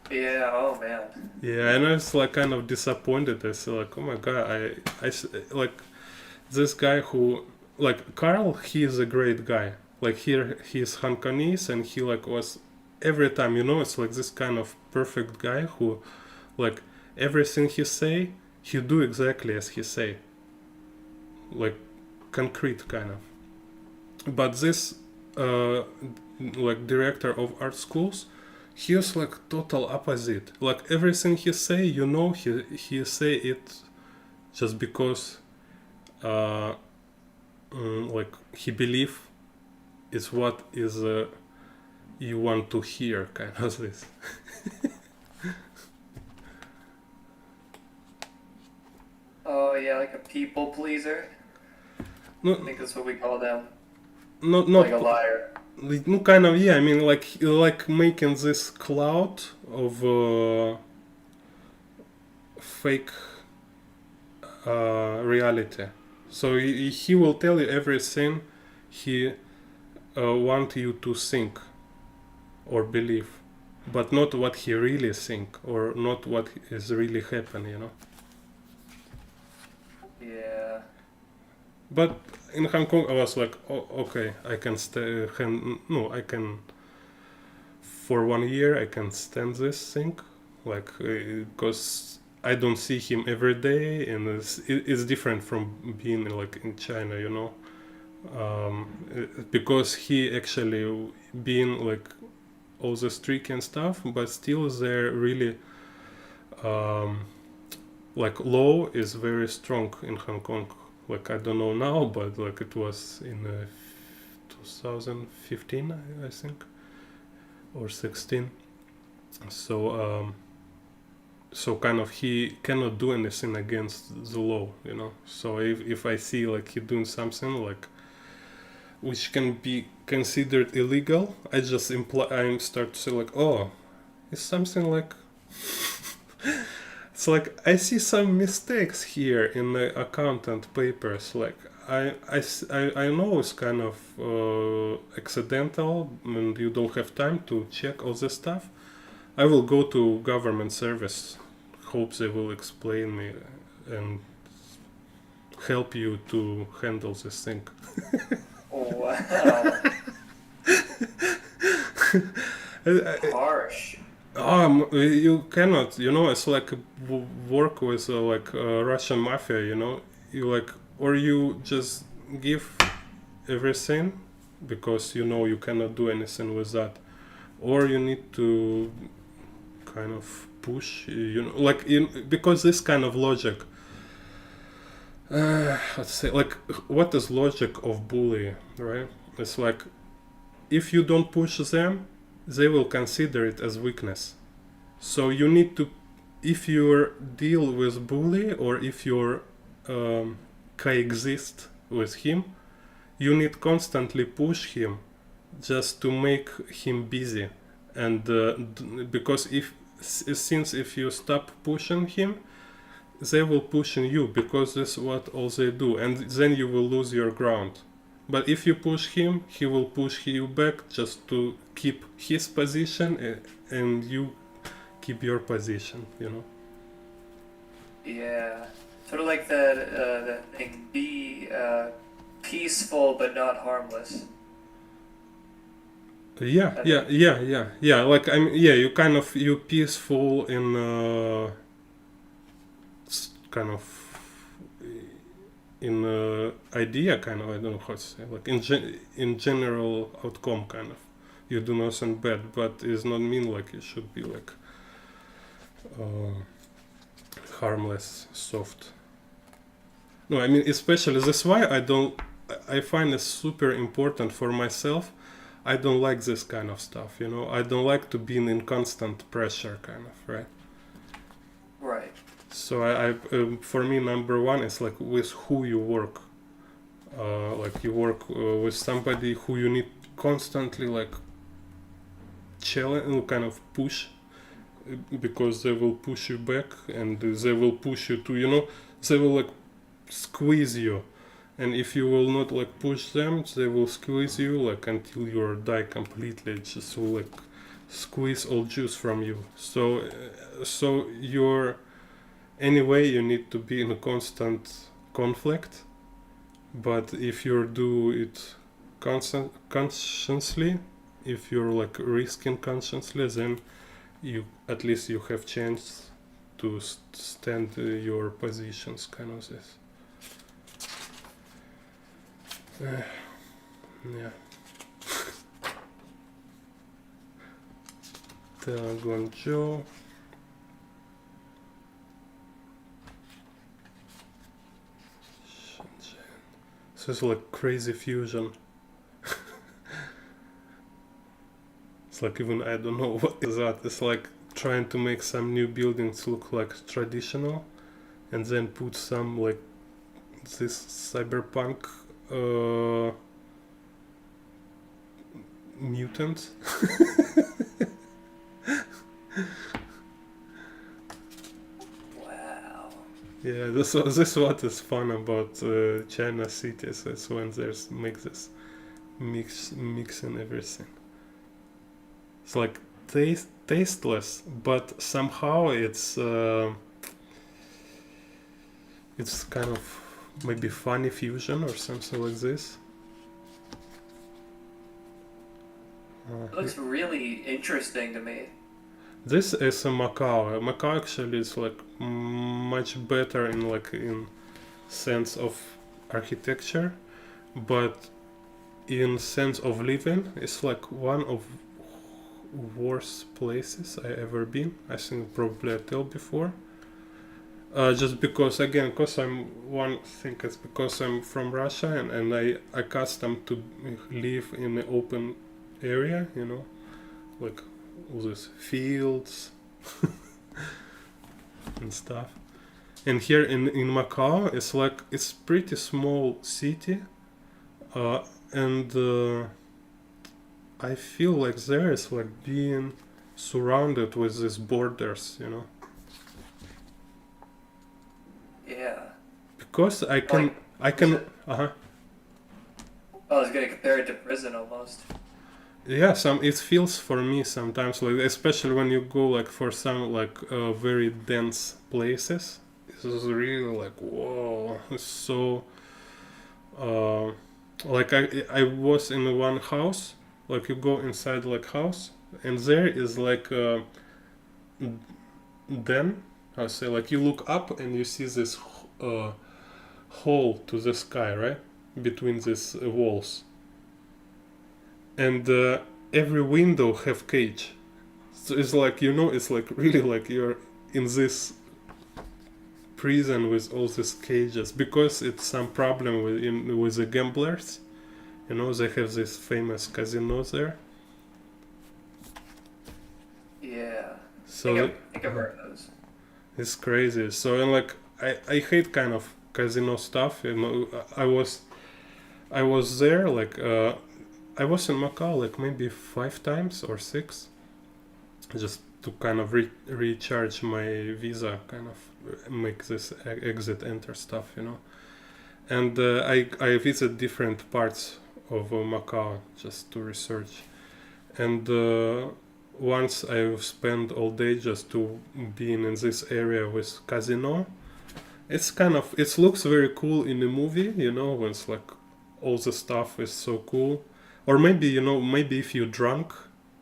Yeah. Oh man. Yeah, and I was like kind of disappointed. I said like, oh my god, like this guy who like Carl, he is a great guy. Like here he's Hong Kongese, and he like was every time, it's like this kind of perfect guy who like everything he say, he do exactly as he say. Like concrete kind of. But this like director of art schools, he was like total opposite. Like everything he say, he say it just because like he believe is what is you want to hear, kind of this. Oh yeah, like a people pleaser. No, I think that's what we call them. not Like a liar. no, kind of, yeah. I mean, like making this cloud of fake reality. So he will tell you everything he want you to think or believe, but not what he really think or not what is really happening. You know. Yeah. But in Hong Kong, I was like, oh, okay, I can stay. No, I can. For 1 year, I can stand this thing, like because I don't see him every day, and it's different from being like in China, you know, because he actually being like all the strict and stuff, but still they're really like law is very strong in Hong Kong. Like I don't know now, but like it was in 2015, I think, or 16. So so kind of he cannot do anything against the law, you know. So if I see like he doing something like which can be considered illegal, I just I start to say like, oh, it's something like it's like I see some mistakes here in the accountant papers. Like I know it's kind of accidental and you don't have time to check all this stuff. I will go to government service. Hope they will explain me and help you to handle this thing. Oh wow. Harsh. You cannot, you know, it's like work with like Russian mafia, you know, you like, or you just give everything because you know you cannot do anything with that, or you need to kind of push, you know, like because this kind of logic. Let's say, like, what is logic of bully, right? It's like if you don't push them, they will consider it as weakness. So you need to, if you deal with bully or if you coexist with him, you need constantly push him just to make him busy. And because since if you stop pushing him, they will pushing you because that's what all they do, and then you will lose your ground. But if you push him, he will push you back just to keep his position, and you keep your position, you know. Yeah. Sort of like that thing. Be peaceful but not harmless. Yeah. Like I mean, yeah, you kind of you peaceful in kind of in idea, kind of, I don't know how to say, like in general outcome, kind of. You do nothing bad, but it's not mean like it should be like harmless, soft. No, I mean especially that's why I find it super important for myself. I don't like this kind of stuff, you know. I don't like to be in constant pressure, kind of, right? Right. So I for me, number one is like with who you work. Like you work with somebody who you need constantly like challenge, kind of push, because they will push you back and they will push you to, you know, they will like squeeze you, and if you will not like push them, they will squeeze you like until you die completely. Just will like squeeze all juice from you. So you're anyway you need to be in a constant conflict. But if you do it consciously, if you're like risking consciously, then you at least you have chance to stand your positions, kind of this. Yeah. Guangzhou. So it's like crazy fusion. It's It's like even I don't know what is that. It's like trying to make some new buildings look like traditional, and then put some like this cyberpunk mutants. Wow. Yeah, this what is fun about China cities. It's when there's make this mixing everything. It's like tasteless, but somehow it's kind of maybe funny fusion or something like this. It looks really interesting to me. This is a Macau. Macau actually is like much better in sense of architecture, but in sense of living, it's like one of worst places I ever been. I think probably I told before. Just because again, because I'm one thing is because I'm from Russia and I accustomed to live in an open area, you know, like all these fields and stuff. And here in Macau, it's like it's pretty small city, and I feel like there is like being surrounded with these borders, you know. Yeah. Because I can, I was gonna compare it to prison almost. yeah, it feels for me sometimes like, especially when you go like for some like very dense places. This is really like whoa, it's so. Like I was in one house, like you go inside like house, and there is like then I say like you look up and you see this hole to the sky, right, between these walls, and every window have cage. So it's like, you know, it's like really like you're in this prison with all these cages, because it's some problem with the gamblers, you know. They have this famous casino there. Yeah. So I think I've heard of those. it's crazy. So and like I hate kind of casino stuff, you know. I was there like I was in Macau like maybe 5 times or 6, just to kind of recharge my visa, kind of make this exit enter stuff, you know. And I visit different parts of Macau just to research. And once I spent all day just to being in this area with casino. It's kind of, it looks very cool in the movie, you know, when it's like all the stuff is so cool. Or maybe, you know, maybe if you're drunk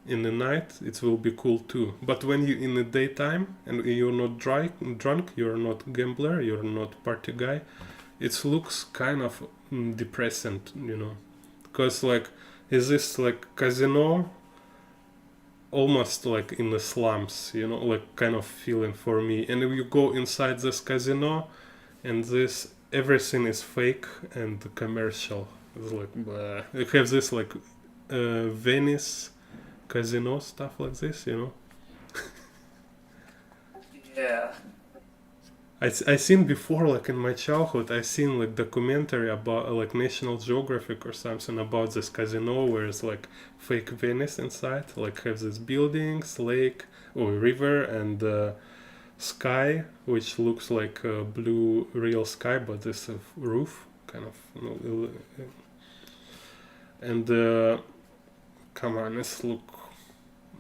in the night, it will be cool too. But when you in the daytime and you're not drunk, you're not gambler, you're not party guy, it looks kind of depressing, you know. Because like, is this like casino almost like in the slums, you know, like kind of feeling for me. And if you go inside this casino and this everything is fake and commercial. It's like blah. It has this like Venice casino stuff like this, you know. Yeah. I seen before, like in my childhood, I seen like documentary about like National Geographic or something about this casino where it's like fake Venice inside, like have these buildings, lake or river and sky, which looks like a blue real sky, but this roof kind of, you know, and come on, let's look.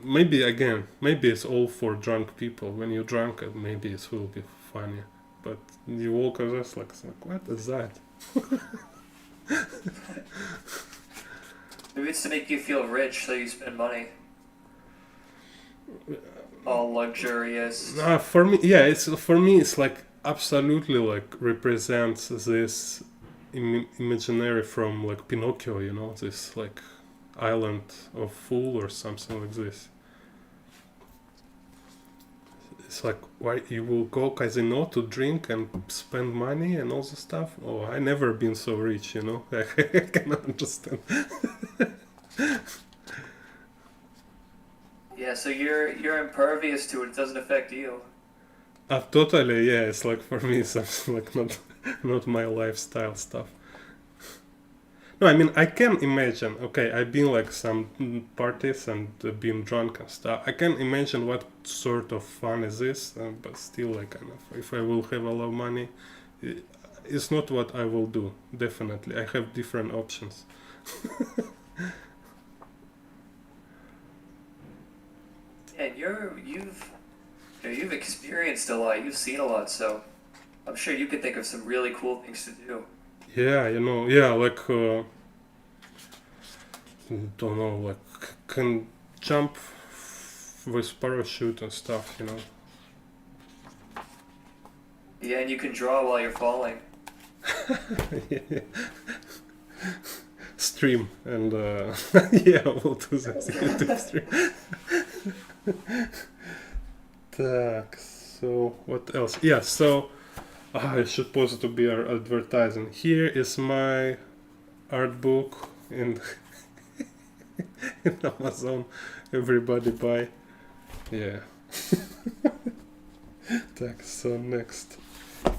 Maybe again, maybe it's all for drunk people. When you're drunk, maybe it will be funny. But you walk with us like, what is that? Maybe it's to make you feel rich, so you spend money. All luxurious. For me, yeah, it's like absolutely like represents this imaginary from like Pinocchio, you know, this like island of fool or something like this. It's like, why you will go casino to drink and spend money and all this stuff? Oh, I never been so rich, you know. I cannot understand. Yeah, so you're impervious to it. It doesn't affect you. Totally, yeah. It's like for me, something like not my lifestyle stuff. No, I mean I can imagine. Okay, I've been like some parties and been drunk and stuff. I can imagine what sort of fun is this, but still, like, kind of, if I will have a lot of money, i- it's not what I will do. Definitely, I have different options. And you've experienced a lot. You've seen a lot, so I'm sure you could think of some really cool things to do. Yeah, yeah, like don't know, like can jump with parachute and stuff. Yeah, and you can draw while you're falling. Stream and yeah, we'll do this YouTube stream. Так, so what else? Yeah, so I should pause to be our advertising. Here is my art book in in Amazon. Everybody buy. Yeah. Так, so next.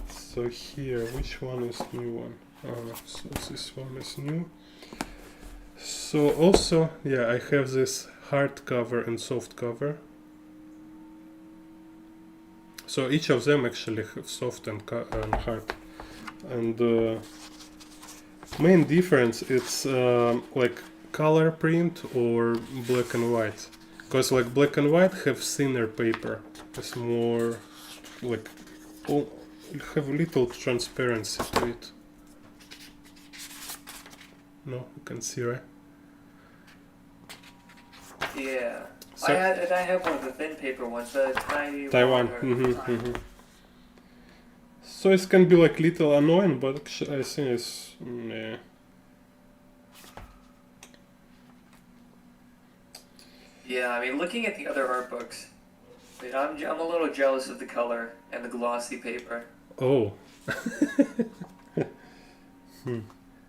So here, which one is new one? So this one is new. So also, yeah, I have this hardcover and softcover. So each of them actually have soft and hard. And main difference it's like color print or black and white. Because like black and white have thinner paper. It's more like have little transparency to it. No, you can see, right? Yeah. So I have one of the thin paper ones, the Taiwan. So it can be like little annoying, but actually I think it's yeah. Yeah, I mean, looking at the other art books, I mean, I'm a little jealous of the color and the glossy paper. Oh.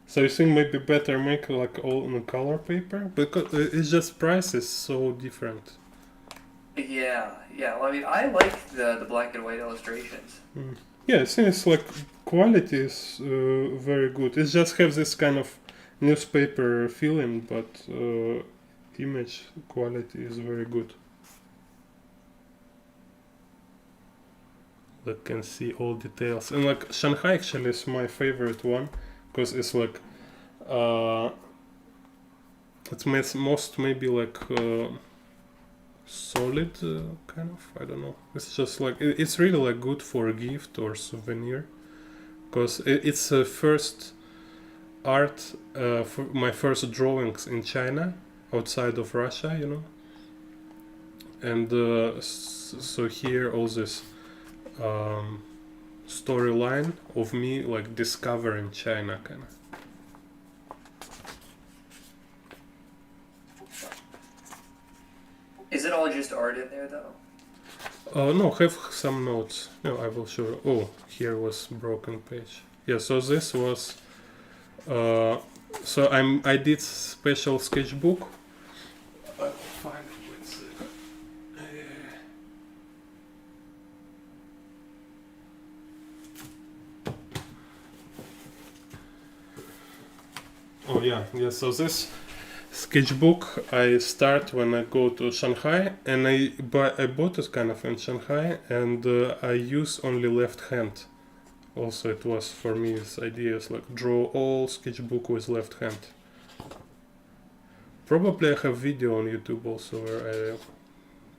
So you think maybe better make like all on color paper? Because it's just price is so different. Yeah, yeah. Well, I mean, I like the black and white illustrations. Yeah, I think it's like quality is very good. It just has this kind of newspaper feeling, but image quality is very good. Like can see all details, and like Shanghai actually is my favorite one because it's like it's most maybe like solid kind of, I don't know, it's just like it's really like good for a gift or souvenir because it's the first art for my first drawings in China outside of Russia. And so here all this storyline of me like discovering China kind of. Is it all just art in there, though? No, have some notes. No, I will show you. Oh, here was broken page. Yeah, so this was. So I did special sketchbook. I'll find it. Wait a second. Oh yeah. So this sketchbook I start when I go to Shanghai, and I bought it kind of in Shanghai, and I use only left hand. Also, it was for me this idea is like draw all sketchbook with left hand. Probably I have video on YouTube also where I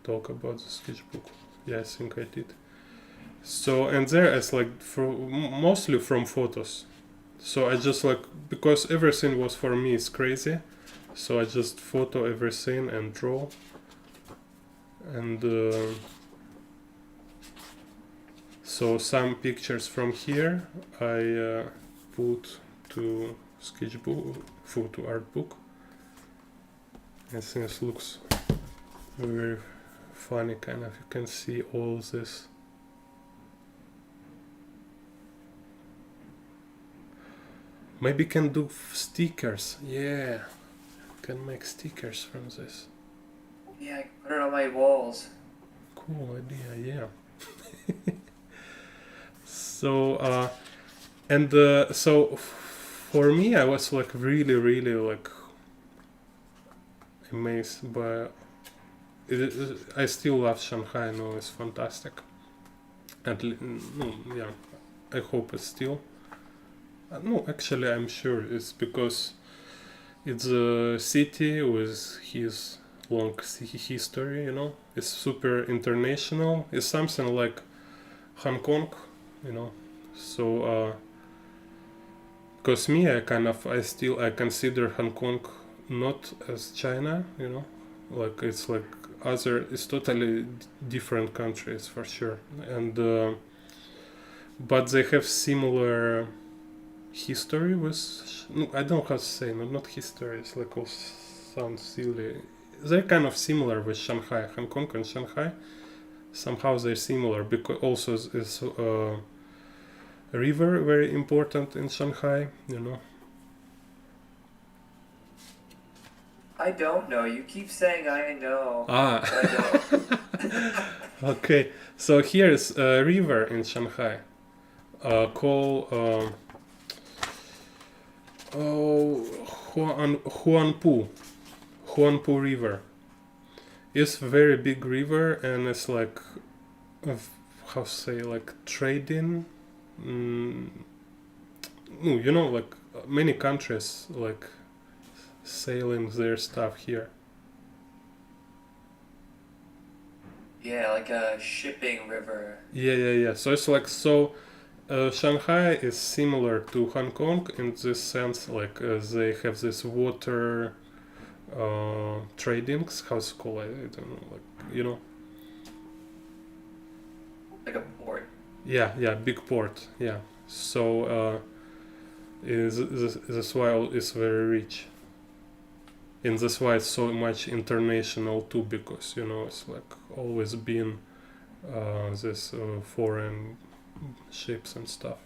talk about the sketchbook. Yeah, I think I did. So and there it's like mostly from photos. So I just like, because everything was for me is crazy. So I just photo everything and draw. And so some pictures from here I put to sketchbook, to Artbook. I think it looks very funny, kind of. You can see all this. Maybe can do stickers. Yeah, can make stickers from this. Yeah, I can put it on my walls. Cool idea, yeah. So, so for me, I was like really, really like amazed by it. I still love Shanghai. No, it's fantastic. No, yeah, I hope it's still. No, actually, I'm sure it's because it's a city with his long history. It's super international. It's something like Hong Kong, you know. So, because me, I consider Hong Kong not as China, like it's totally different countries for sure, and but they have similar history with. No, I don't know how to say, not history. It's like all sounds silly. They're kind of similar with Shanghai, Hong Kong, and Shanghai. Somehow they're similar because also is a river very important in Shanghai. I don't know. You keep saying I know. Ah. But I don't. Okay. So here's a river in Shanghai called Huanpu. Huanpu River. It's a very big river and it's like, how to say, like trading. No, like many countries like sailing their stuff here. Yeah, like a shipping river. Yeah. So it's like Shanghai is similar to Hong Kong in this sense, like they have this water tradings. How's it called? I don't know. Like a port. Yeah, big port. Yeah. So is this why it's very rich, and that's why it's so much international too, because it's like always been this foreign ships and stuff.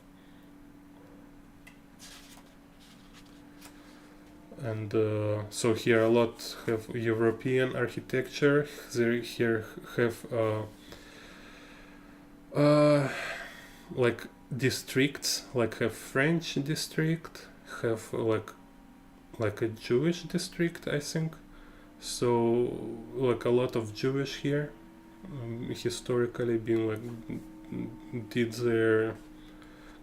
And so here a lot have European architecture. They here have like districts, like a French district, have like a Jewish district, I think. So like a lot of Jewish here, historically been like did their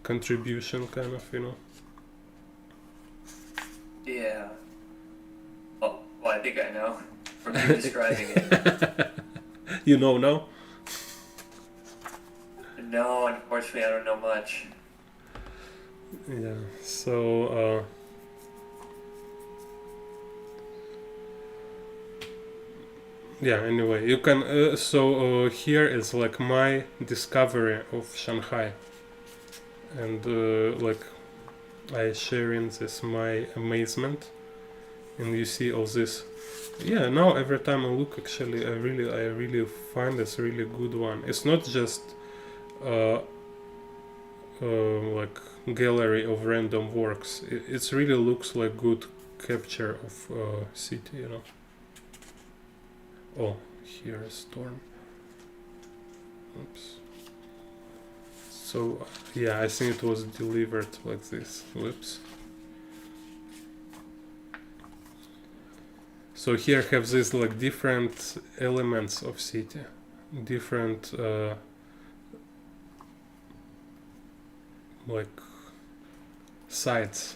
contribution kind of. Yeah. Well, I think I know from you describing it. You know now? No, unfortunately, I don't know much. Yeah. So yeah. Anyway, you can. Here is like my discovery of Shanghai, and like I sharing this my amazement, and you see all this. Yeah. Now every time I look, actually, I really find this really good one. It's not just uh, like gallery of random works. It really looks like good capture of city. Oh, here is storm. Oops. So yeah, I think it was delivered like this. Whoops. So here have these like different elements of city, different like sides.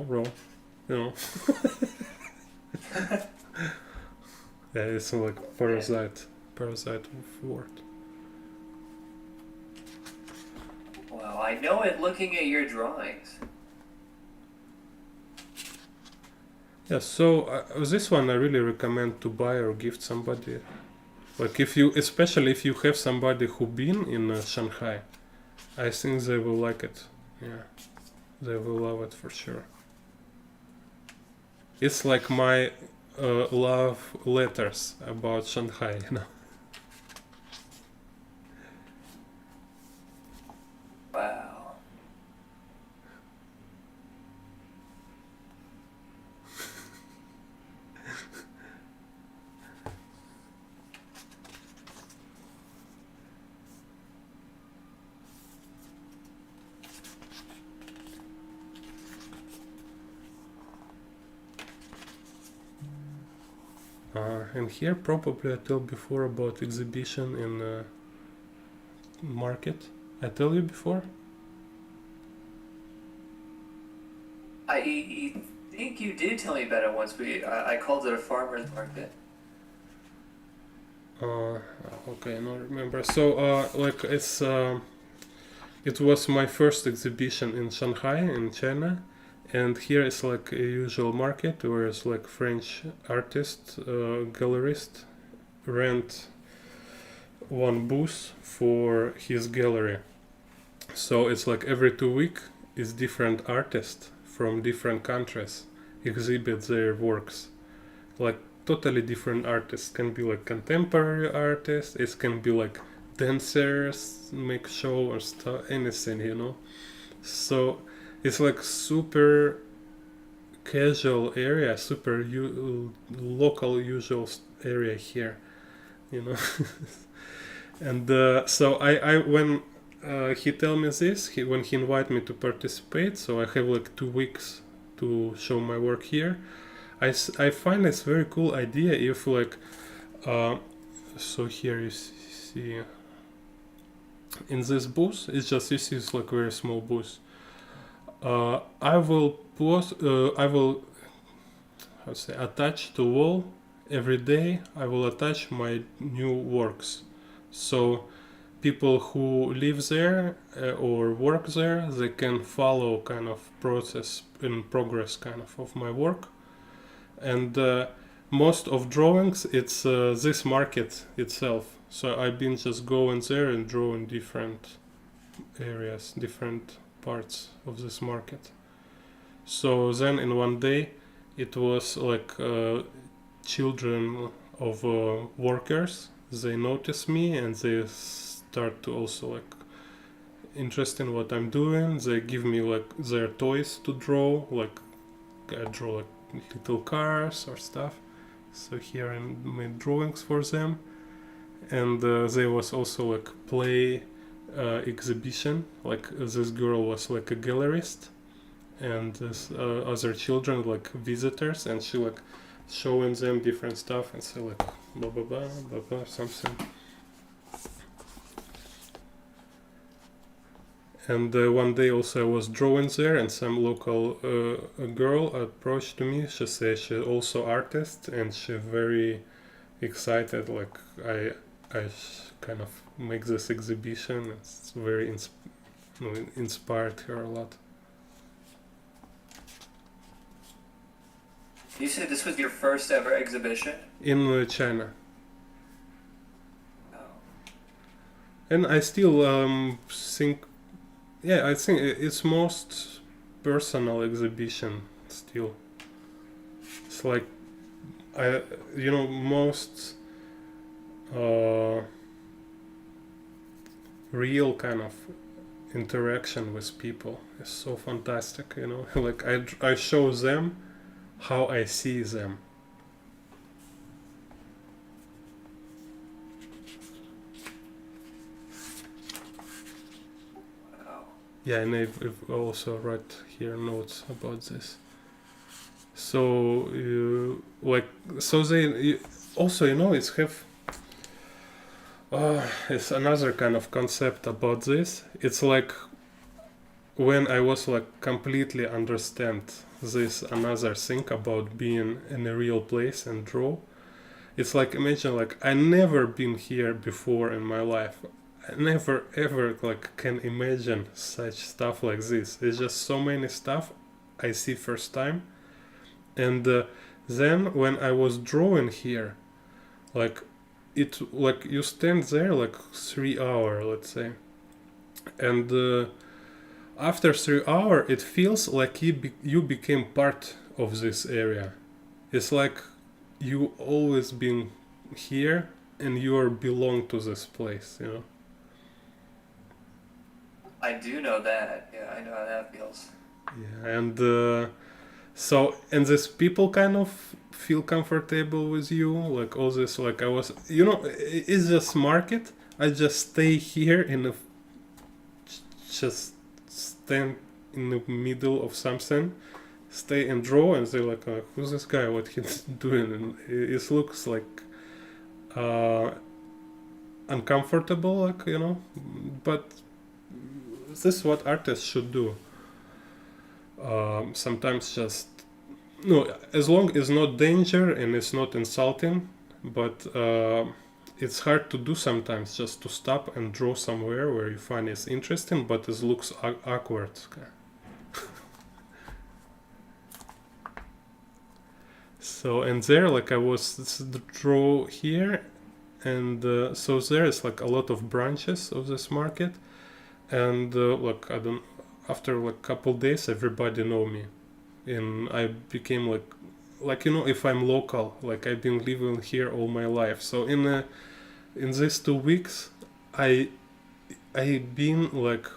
Bro. Yeah, it's like parasite of word. Well, I know it looking at your drawings. Yeah, so this one I really recommend to buy or gift somebody. Like especially if you have somebody who been in Shanghai, I think they will like it. Yeah, they will love it for sure. It's like my love letters about Shanghai. Wow. And here probably I told before about exhibition in market. I tell you before? I think you did tell me about it once. I called it a farmer's market. Okay, I don't remember. So like it was my first exhibition in Shanghai in China, and here is like a usual market where it's like French artist, gallerist rent one booth for his gallery. So it's like every 2 weeks is different artists from different countries exhibit their works. Like totally different artists. Can be like contemporary artists, it can be like dancers make show or stuff, anything, you know. So it's like super casual area, super local usual area here, you know. And so I when he tell me this, when he invite me to participate, so I have like 2 weeks to show my work here. I find it's very cool idea if like so here you see in this booth, it's just, you see it's like very small booth. I will post I will, how to say, attach to wall every day. I will attach my new works, so people who live there or work there, they can follow kind of process in progress kind of my work. And most of drawings, it's this market itself. So I've been just going there and drawing different areas, different parts of this market. So then in one day, it was like children of workers. They notice me and they start to also like interested in what I'm doing. They give me like their toys to draw. Like I draw like little cars or stuff. So here I made drawings for them. And there was also like play exhibition. Like this girl was like a gallerist, and this other children like visitors, and she like showing them different stuff and say like blah blah blah blah blah something. And one day also I was drawing there, and some local girl approached to me. She said she's also artist, and she very excited. Like I kind of make this exhibition. It's very inspired her a lot. You said this was your first ever exhibition? In China. Oh. And I still think, yeah, I think it's most personal exhibition still. It's like, most real kind of interaction with people is so fantastic, you know. Like I show them how I see them. Wow. Yeah, and I've also write here notes about this. So they also, it's have it's another kind of concept about this. It's like when I was like completely understand this another thing about being in a real place and draw. It's like, imagine like I never been here before in my life. I never ever like can imagine such stuff like this. It's just so many stuff I see first time. And then when I was drawing here, like it, like you stand there like 3 hours, let's say, and after 3 hours it feels like you became part of this area. It's like you always been here and you are belong to this place, you know. I do know that. Yeah, I know how that feels. Yeah, and and these people kind of feel comfortable with you, like all this, like I was, it's just market. I just stay here just stand in the middle of something, stay and draw, and they're like, who's this guy, what he's doing, and it looks like uncomfortable, like, you know, but this is what artists should do. Sometimes just, no, as long as not danger and it's not insulting, but it's hard to do sometimes, just to stop and draw somewhere where you find it's interesting, but it looks awkward. So, and there, like, I was draw here, and so there is like a lot of branches of this market, and like, I don't, after like couple days, everybody know me, and I became like, you know, if I'm local, like I've been living here all my life. So in these 2 weeks, I been like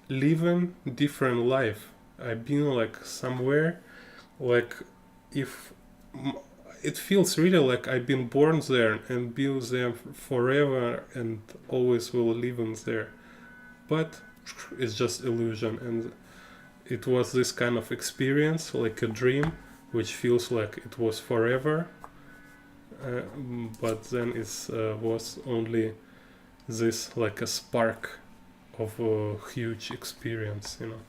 living different life. I've been like somewhere, like, if it feels really like I've been born there and been there forever and always will live in there, but it's just illusion. And it was this kind of experience, like a dream, which feels like it was forever, but then it was only this, like a spark of a huge experience, you know.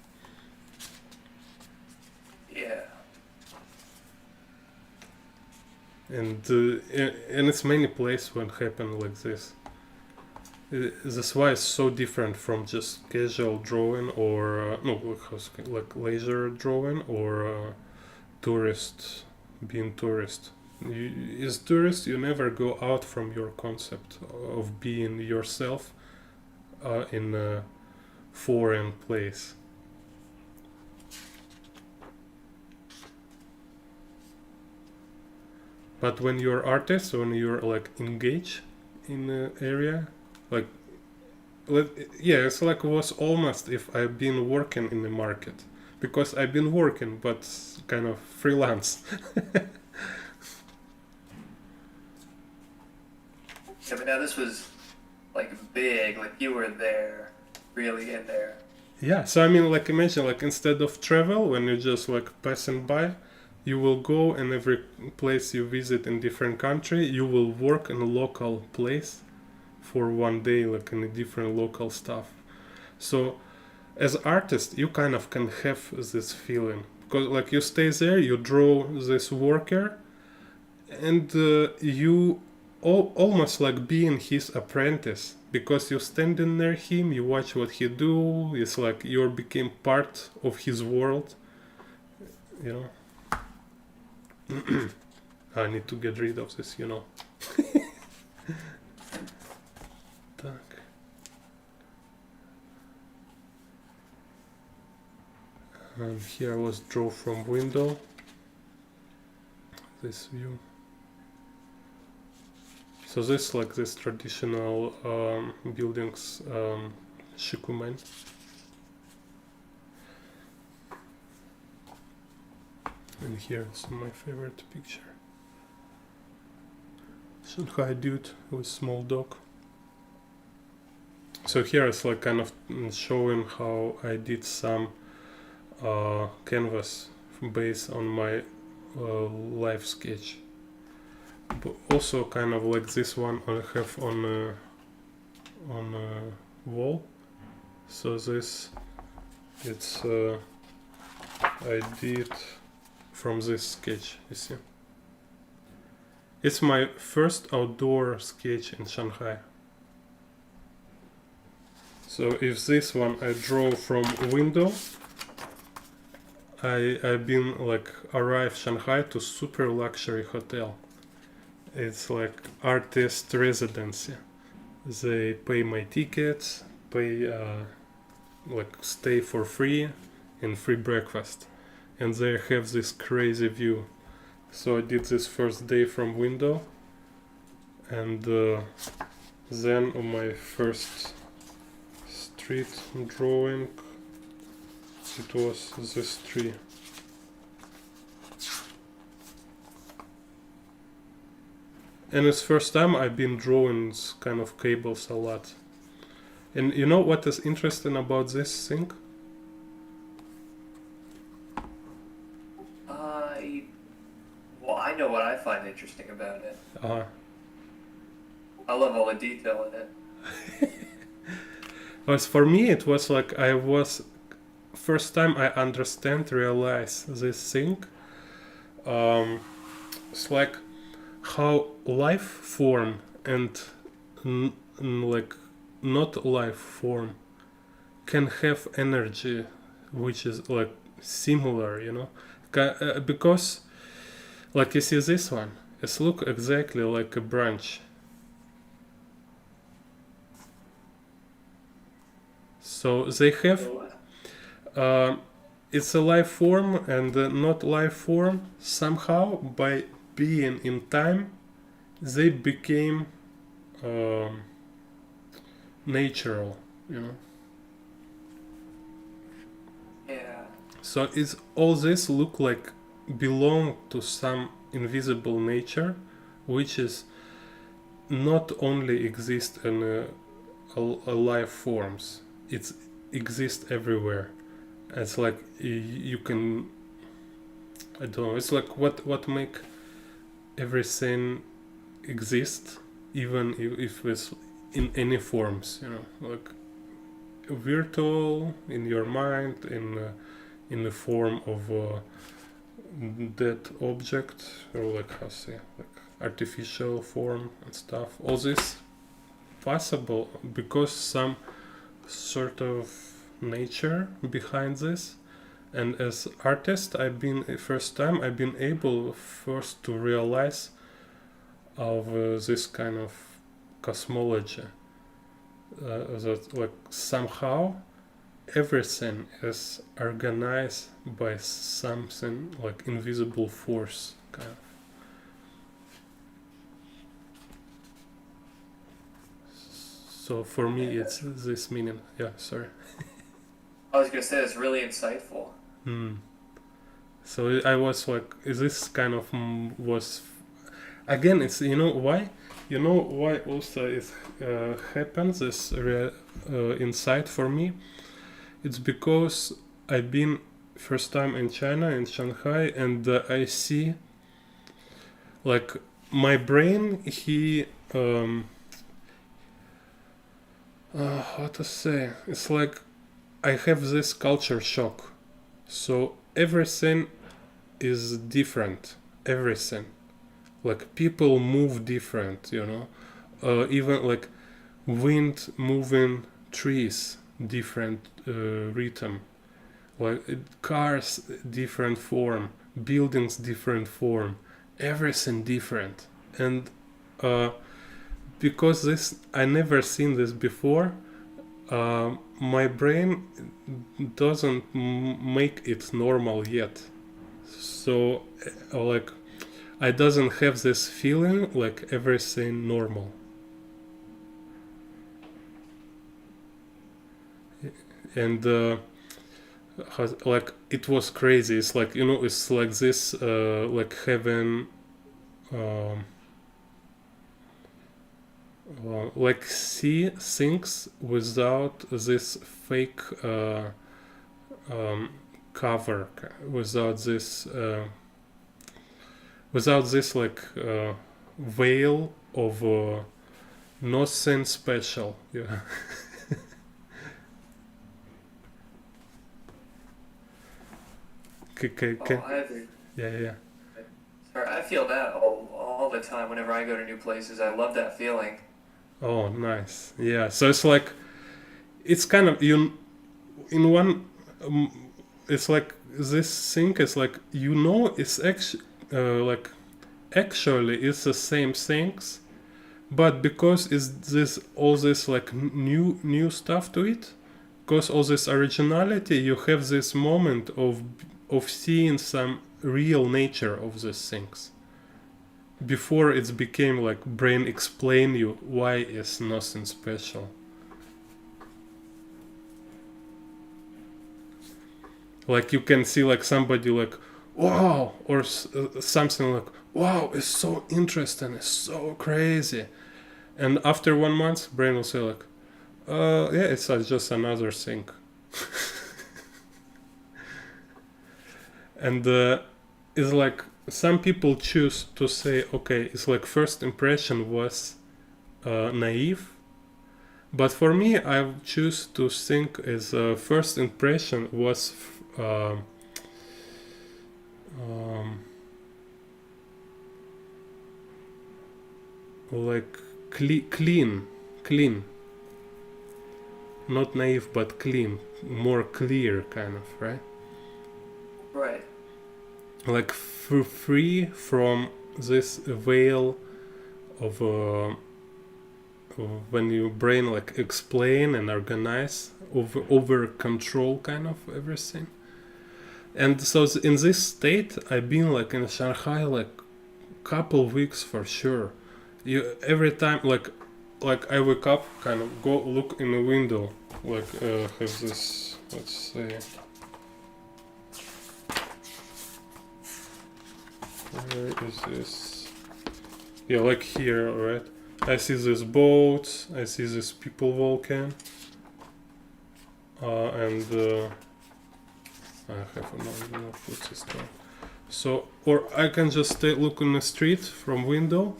Yeah. And it's many places when happen like this. That's why it's so different from just casual drawing, or like laser drawing, or tourist, being tourist. As tourist, you never go out from your concept of being yourself in a foreign place. But when you're artist, when you're like engaged in the area, like, yeah, it's like was almost if I've been working in the market, because I've been working, but kind of freelance. Yeah, but now this was like big, like you were there, really in there. Yeah, so I mean, like, imagine, like, instead of travel, when you're just like passing by, you will go, and every place you visit in different country, you will work in a local place for 1 day, like in a different local stuff. So as artist, you kind of can have this feeling, because like you stay there, you draw this worker, and you almost like being his apprentice, because you're standing near him, you watch what he do. It's like you became part of his world, you know. I need to get rid of this, you know. Так. And here was draw from window. This view. So this, like, this traditional buildings, shikumen. And here is my favorite picture. Shanghai dude with small dog. So here is like kind of showing how I did some canvas based on my live sketch. But also kind of like this one I have on a wall. So this, it's I did from this sketch, you see. It's my first outdoor sketch in Shanghai. So if this one I draw from window, I've been like arrived Shanghai to super luxury hotel. It's like artist residency. They pay my tickets, pay like stay for free, and free breakfast. And they have this crazy view. So I did this first day from window, and then on my first street drawing, it was this tree. And it's first time I've been drawing kind of cables a lot. And you know what is interesting about this thing? interesting about it. Uh, I love all the detail in it. was for me it was like I was first time I realize this thing. It's like how life form and like not life form can have energy which is like similar, you know, because like you see this one, it look exactly like a branch. So they have it's a life form and not life form. Somehow by being in time they became natural, you know. Yeah. So it's all this look like belong to some invisible nature which is not only exist in a life forms, it's exist everywhere. It's like you can, I don't know, it's like what make everything exist, even if it's in any forms, you know, like virtual in your mind, in the form of a dead object, or like how to say, like artificial form and stuff. All this possible because some sort of nature behind this. And as artist, I've been able first to realize of this kind of cosmology, that like somehow everything is organized by something like invisible force kind of. So for me it's this meaning. Yeah, sorry. I was gonna say it's really insightful. So I was like, this kind of was again. It's you know why also it happens this insight for me. It's because I've been first time in China in Shanghai and I see like my brain how to say, it's like I have this culture shock. So everything is different. Everything. Like people move different, you know. Even like wind moving trees, different rhythm. Like cars, different form. Buildings, different form. Everything different. And because this, I never seen this before. My brain doesn't make it normal yet, so like I doesn't have this feeling like everything normal. And like it was crazy. It's like, you know, it's like this like having like see things without this fake cover, without this like veil of nothing special. Yeah. I agree. Yeah. Sorry, I feel that all the time whenever I go to new places. I love that feeling. Oh, nice. Yeah. So it's like, it's kind of you in one. It's like this thing is like, you know, it's actually like actually it's the same things, but because it's this all this like new stuff to it, because all this originality, you have this moment of seeing some real nature of these things before it became like brain explain you why it's nothing special. Like you can see like somebody like wow, or something like wow, it's so interesting, it's so crazy, and after 1 month brain will say like yeah, it's just another thing. And it's like some people choose to say, okay, it's like first impression was naive, but for me, I choose to think as first impression was like clean, not naive but clean, more clear kind of, right? Right. Like free from this veil of when your brain like explain and organize, over control kind of everything. And so in this state I've been like in Shanghai like couple weeks for sure. You every time like I wake up, kind of go look in the window, like have this, let's say, where is this? Yeah, like here, right? I see this boat, I see these people walking, and I have no idea what's this called. So, or I can just stay look in the street from window,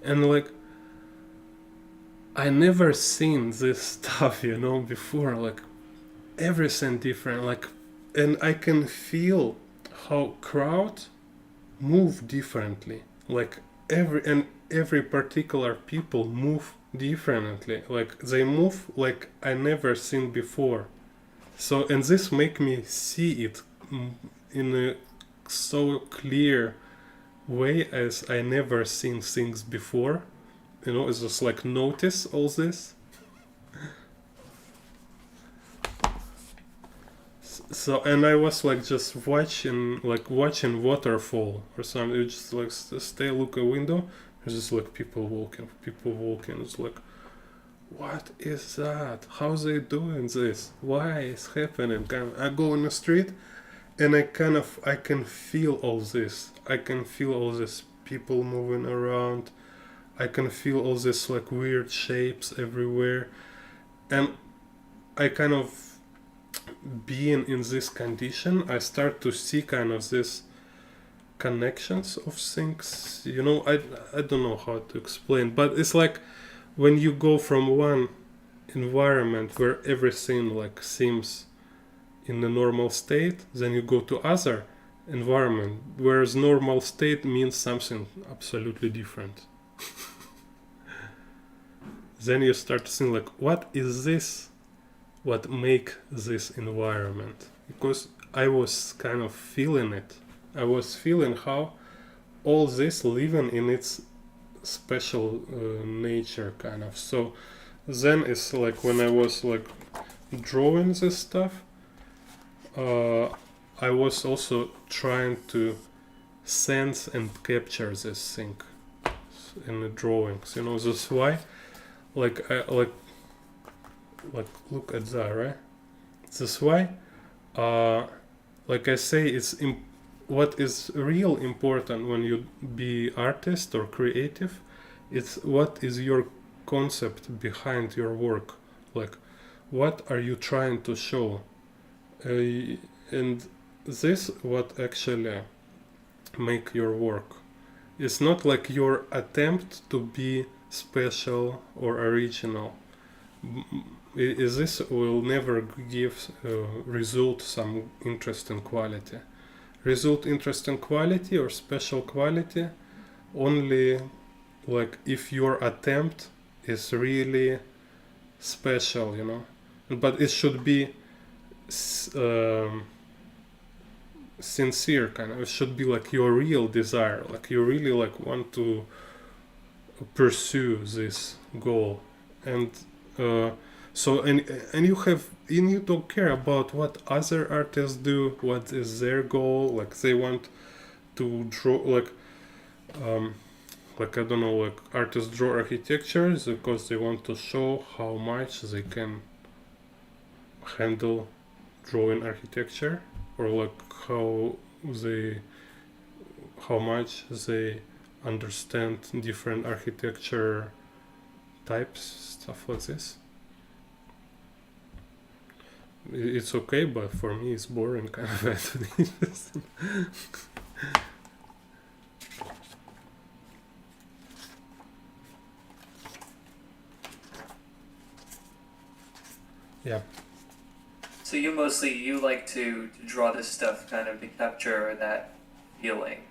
and like I never seen this stuff, you know, before. Like everything different, like, and I can feel how crowd move differently. Like every particular people move differently. Like they move like I never seen before. So and this make me see it in a so clear way as I never seen things before. You know, it's just like notice all this. So and I was like just watching waterfall or something. You just like stay look a window. There's just like people walking. It's like, what is that? How they doing this? Why is happening? I go in the street, and I can feel all this. I can feel all this people moving around. I can feel all this like weird shapes everywhere, and I kind of being in this condition, I start to see kind of this connections of things. You know, I don't know how to explain, but it's like when you go from one environment where everything like seems in the normal state, then you go to other environment, whereas normal state means something absolutely different. Then you start to think like, what is this? What make this environment? Because I was kind of feeling it. I was feeling how all this living in its special nature kind of. So then it's like when I was like drawing this stuff, I was also trying to sense and capture this thing in the drawings. You know, that's why like I like look at that, right? That's why like I say, it's what is real important when you be artist or creative, it's what is your concept behind your work. Like what are you trying to show, and this what actually make your work. It's not like your attempt to be special or original. This will never give result some interesting quality. Result interesting quality or special quality only like if your attempt is really special, you know. But it should be sincere kind of. It should be like your real desire, like you really like want to pursue this goal. And so and you don't care about what other artists do, what is their goal. Like they want to draw like I don't know, like artists draw architecture because they want to show how much they can handle drawing architecture, or like how much they understand different architecture types, stuff like this. It's okay, but for me it's boring kind of. Yeah. So you like to draw this stuff kind of to capture that feeling.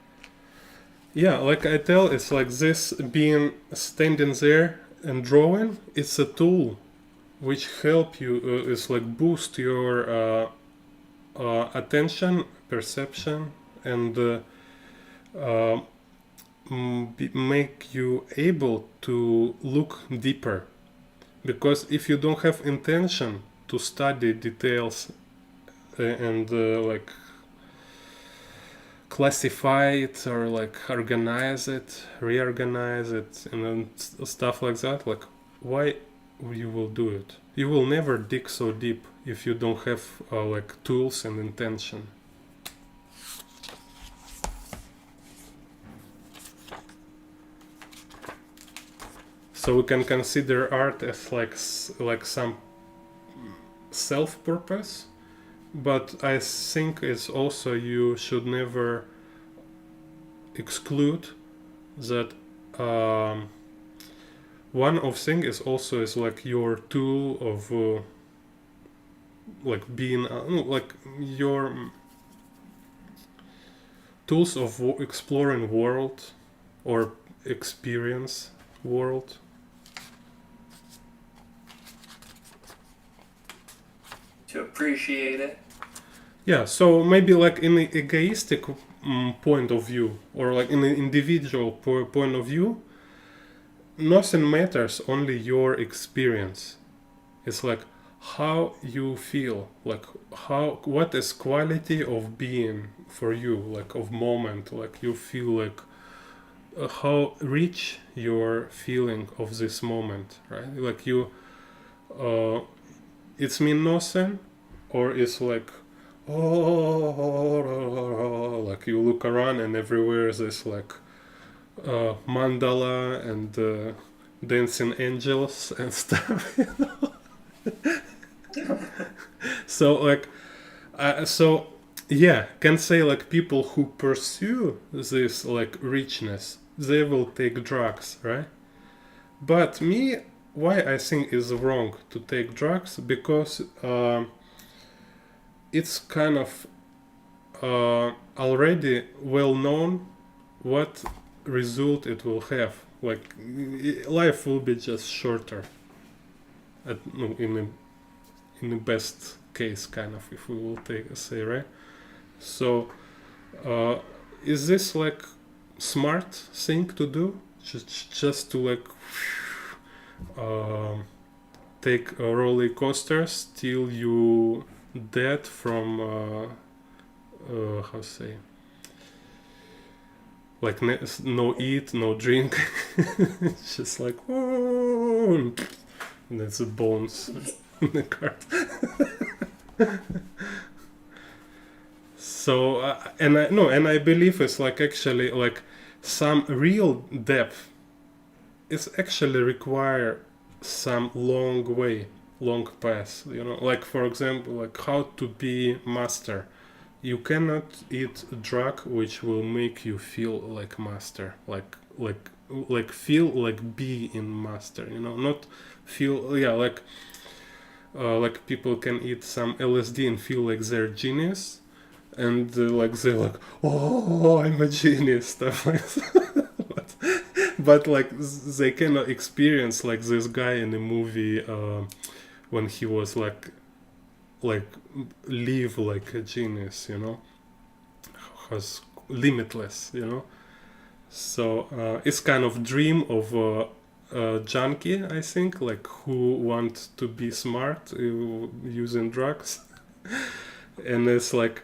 Yeah, like I tell, it's like this being standing there and drawing. It's a tool which help you. Is like boost your attention, perception, and uh, make you able to look deeper. Because if you don't have intention to study details and like classify it or like organize it, reorganize it, and then stuff like that, like why you will do it? You will never dig so deep if you don't have like tools and intention. So we can consider art as like some self-purpose, but I think it's also you should never exclude that one of thing is also is like your tool of like being like your tools of exploring world or experience world. To appreciate it. Yeah, so maybe like in the egoistic point of view or like in the individual point of view, nothing matters, only your experience. It's like how you feel, like what is quality of being for you, like of moment, like you feel like how rich your feeling of this moment, right? Like you it's mean nothing, or it's like oh, like you look around and everywhere is this like mandala and dancing angels and stuff. So like so yeah, can say like people who pursue this like richness, they will take drugs, right? But me, why I think is wrong to take drugs, because it's kind of already well known what result it will have. Like life will be just shorter. No, in the best case, kind of, if we will say, right. So is this like smart thing to do? Just to like take roller coasters till you dead from how to say, like no eat, no drink. It's just like oh, and that's the bones in the cart. So and I believe it's like actually like some real depth. It's actually require some long path. You know, like for example, like how to be master. You cannot eat a drug which will make you feel like master, like feel like be in master. You know, not feel like people can eat some LSD and feel like they're genius, and like they're like, oh, I'm a genius, stuff like that. but like they cannot experience like this guy in the movie when he was like live like a genius, you know, has limitless, you know. So it's kind of dream of junkie, I think, like who want to be smart using drugs. And it's like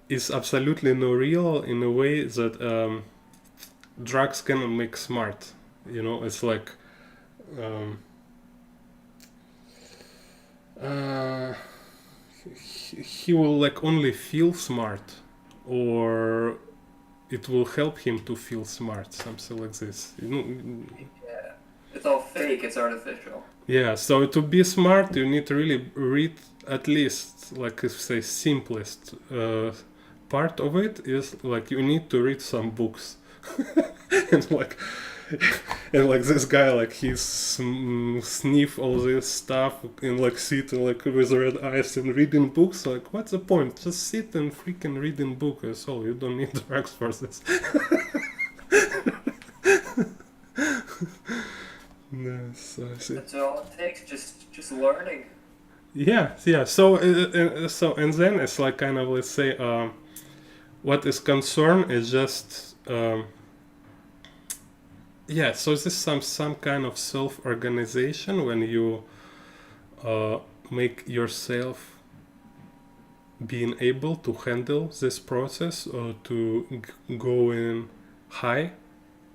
it's absolutely no real in a way that drugs cannot make smart, you know. It's like he will like only feel smart, or it will help him to feel smart, something like this, you know. Yeah. It's all fake, it's artificial. Yeah, so to be smart you need to really read at least, like if say simplest part of it is like you need to read some books. And like And like this guy, like he sniff all this stuff and like sit like with red eyes and reading books. Like, what's the point? Just sit and freaking reading book. That's all. You don't need drugs for this. Yes, I see. That's all it takes. Just learning. Yeah, yeah. So and then it's like kind of, let's say, what is concerned is just yeah. So this is some kind of self-organization when you make yourself being able to handle this process or to go in high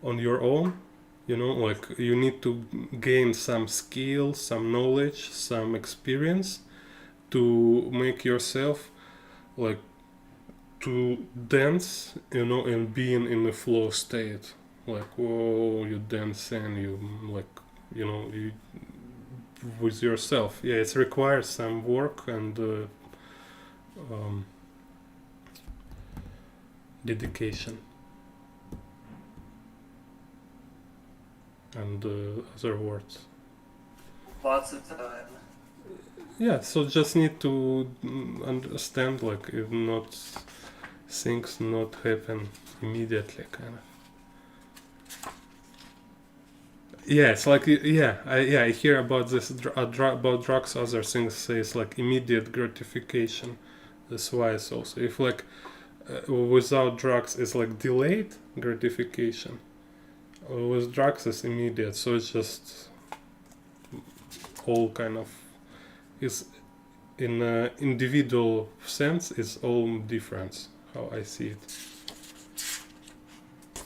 on your own. You know, like you need to gain some skill, some knowledge, some experience to make yourself like to dance, you know, and being in the flow state. Like, whoa, you dance and you like, you know, you with yourself. Yeah, it requires some work and dedication and other words. Lots of time. Yeah, so just need to understand, like, if not things not happen immediately, kind of. Yeah, it's like, I hear about this about drugs. Other things say it's like immediate gratification. That's why it's also, if like without drugs it's like delayed gratification. With drugs it's immediate, so it's just all kind of is in an individual sense. It's all different how I see it.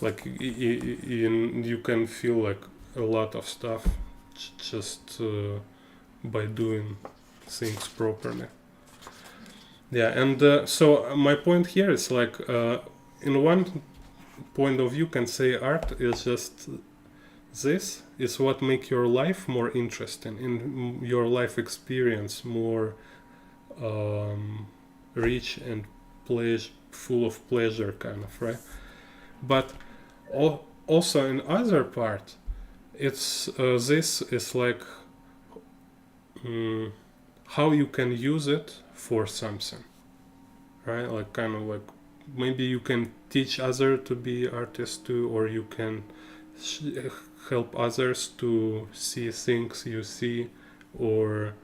Like you can feel like a lot of stuff just by doing things properly. Yeah, and so my point here is like in one point of view can say art is just this is what make your life more interesting, in your life experience more rich and full of pleasure, kind of, right? But also in other part, it's this is like how you can use it for something, right? Like kind of like maybe you can teach other to be artists too, or you can help others to see things you see, or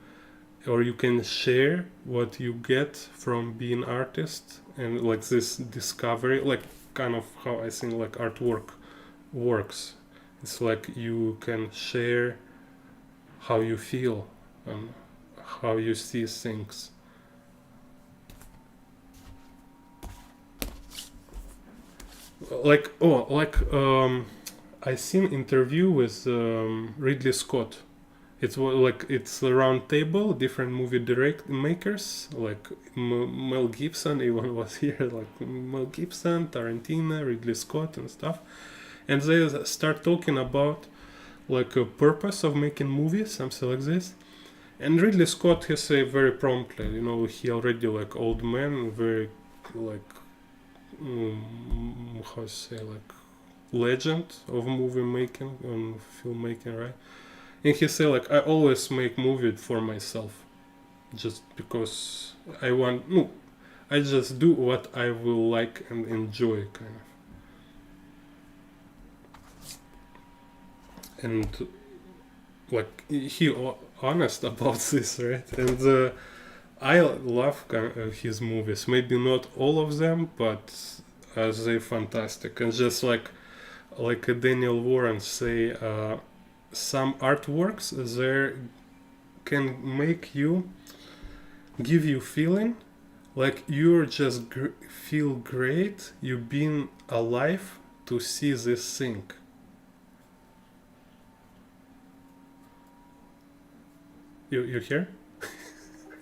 you can share what you get from being artist, and like this discovery, like kind of how I think like artwork works. It's like you can share how you feel and how you see things. Like I seen interview with Ridley Scott. It's like it's a round table, different movie makers, like Mel Gibson even was here, like Mel Gibson, Tarantino, Ridley Scott and stuff, and they start talking about like a purpose of making movies, something like this. And Ridley Scott, he say very promptly, you know, he already like old man, very like how to say, like legend of movie making and filmmaking, right? And he say like, I always make movie for myself, just because I want. No, I just do what I will like and enjoy, kind of. And like he honest about this, right? And I love his movies. Maybe not all of them, but they're fantastic. And just like Daniel Warren say, some artworks there can make you, give you feeling like you're just feel great, you been alive to see this thing. You hear?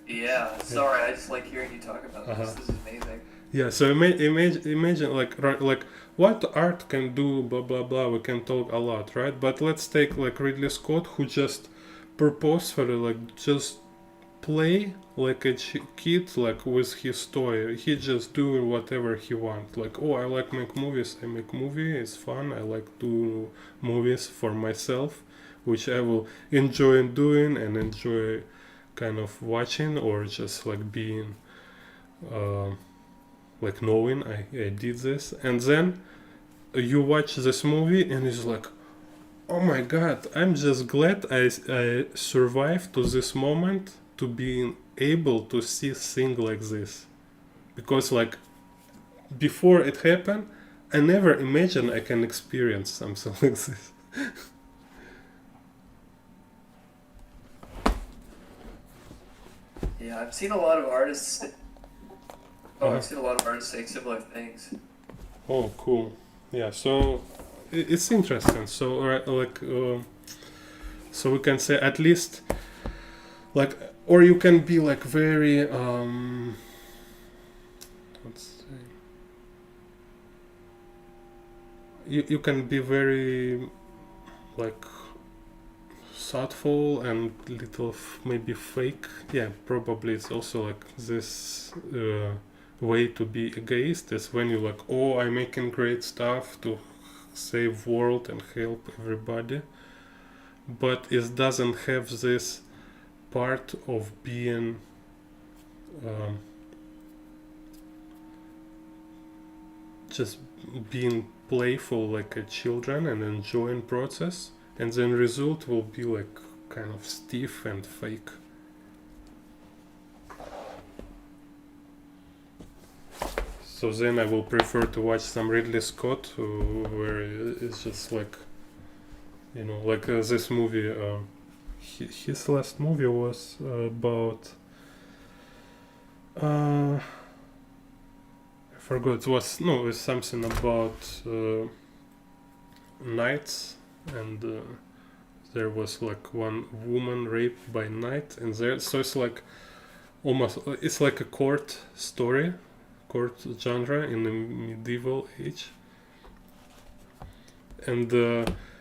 Yeah, sorry, I just like hearing you talk about this. This is amazing. Yeah, so imagine like what art can do, blah blah blah. We can talk a lot, right? But let's take like Ridley Scott, who just purposefully like just play like a kid, like with his toy. He just do whatever he want. Like, oh, I like make movies. I make movie. It's fun. I like do movies for myself, which I will enjoy doing and enjoy kind of watching or just like being, like knowing I did this. And then you watch this movie and it's like, oh my god, I'm just glad I survived to this moment to being able to see things like this. Because like before it happened, I never imagined I can experience something like this. Yeah, I've seen a lot of artists. Oh, Uh-huh. I've seen a lot of artists say similar things. Oh, cool. Yeah, so it's interesting. So, so we can say at least, like, or you can be like very, let's say, you can be very, like, thoughtful and little maybe fake. Yeah, probably it's also like this way to be egoist is when you like, oh, I'm making great stuff to save world and help everybody, but it doesn't have this part of being um, just being playful like a children and enjoying process, and then result will be like kind of stiff and fake. So then I will prefer to watch some Ridley Scott, where it's just like, you know, like this movie. His last movie was about. I forgot. It was something about knights, and there was like one woman raped by knight, and there. So it's like almost. It's like a court story, court genre in the medieval age, and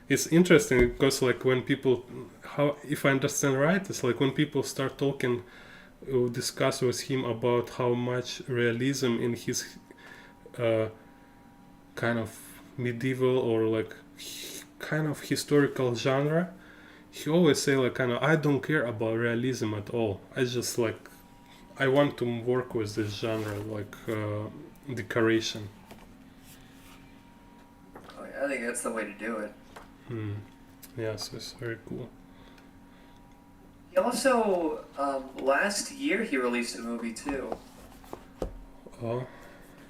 it's interesting because like when people, how if I understand right, it's like when people start talking, discuss with him about how much realism in his kind of medieval or like kind of historical genre, he always say like kind of, I don't care about realism at all. I just like, I want to work with this genre, like decoration. Oh, yeah, I think that's the way to do it. Yeah, so it's very cool. He also, last year he released a movie too. Oh,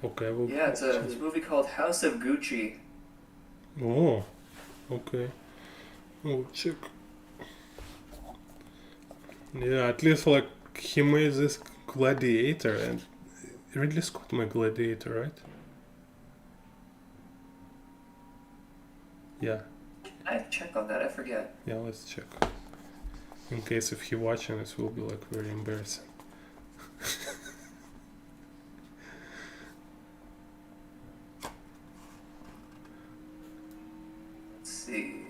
okay. Well, Yeah, it's a movie called House of Gucci. oh, okay. Oh, check. Yeah, at least like he made this Gladiator, and Ridley Scott made Gladiator, right? Yeah, I have to check on that, I forget. yeah. Let's check. In case if he watching, it will be like very embarrassing. Let's see.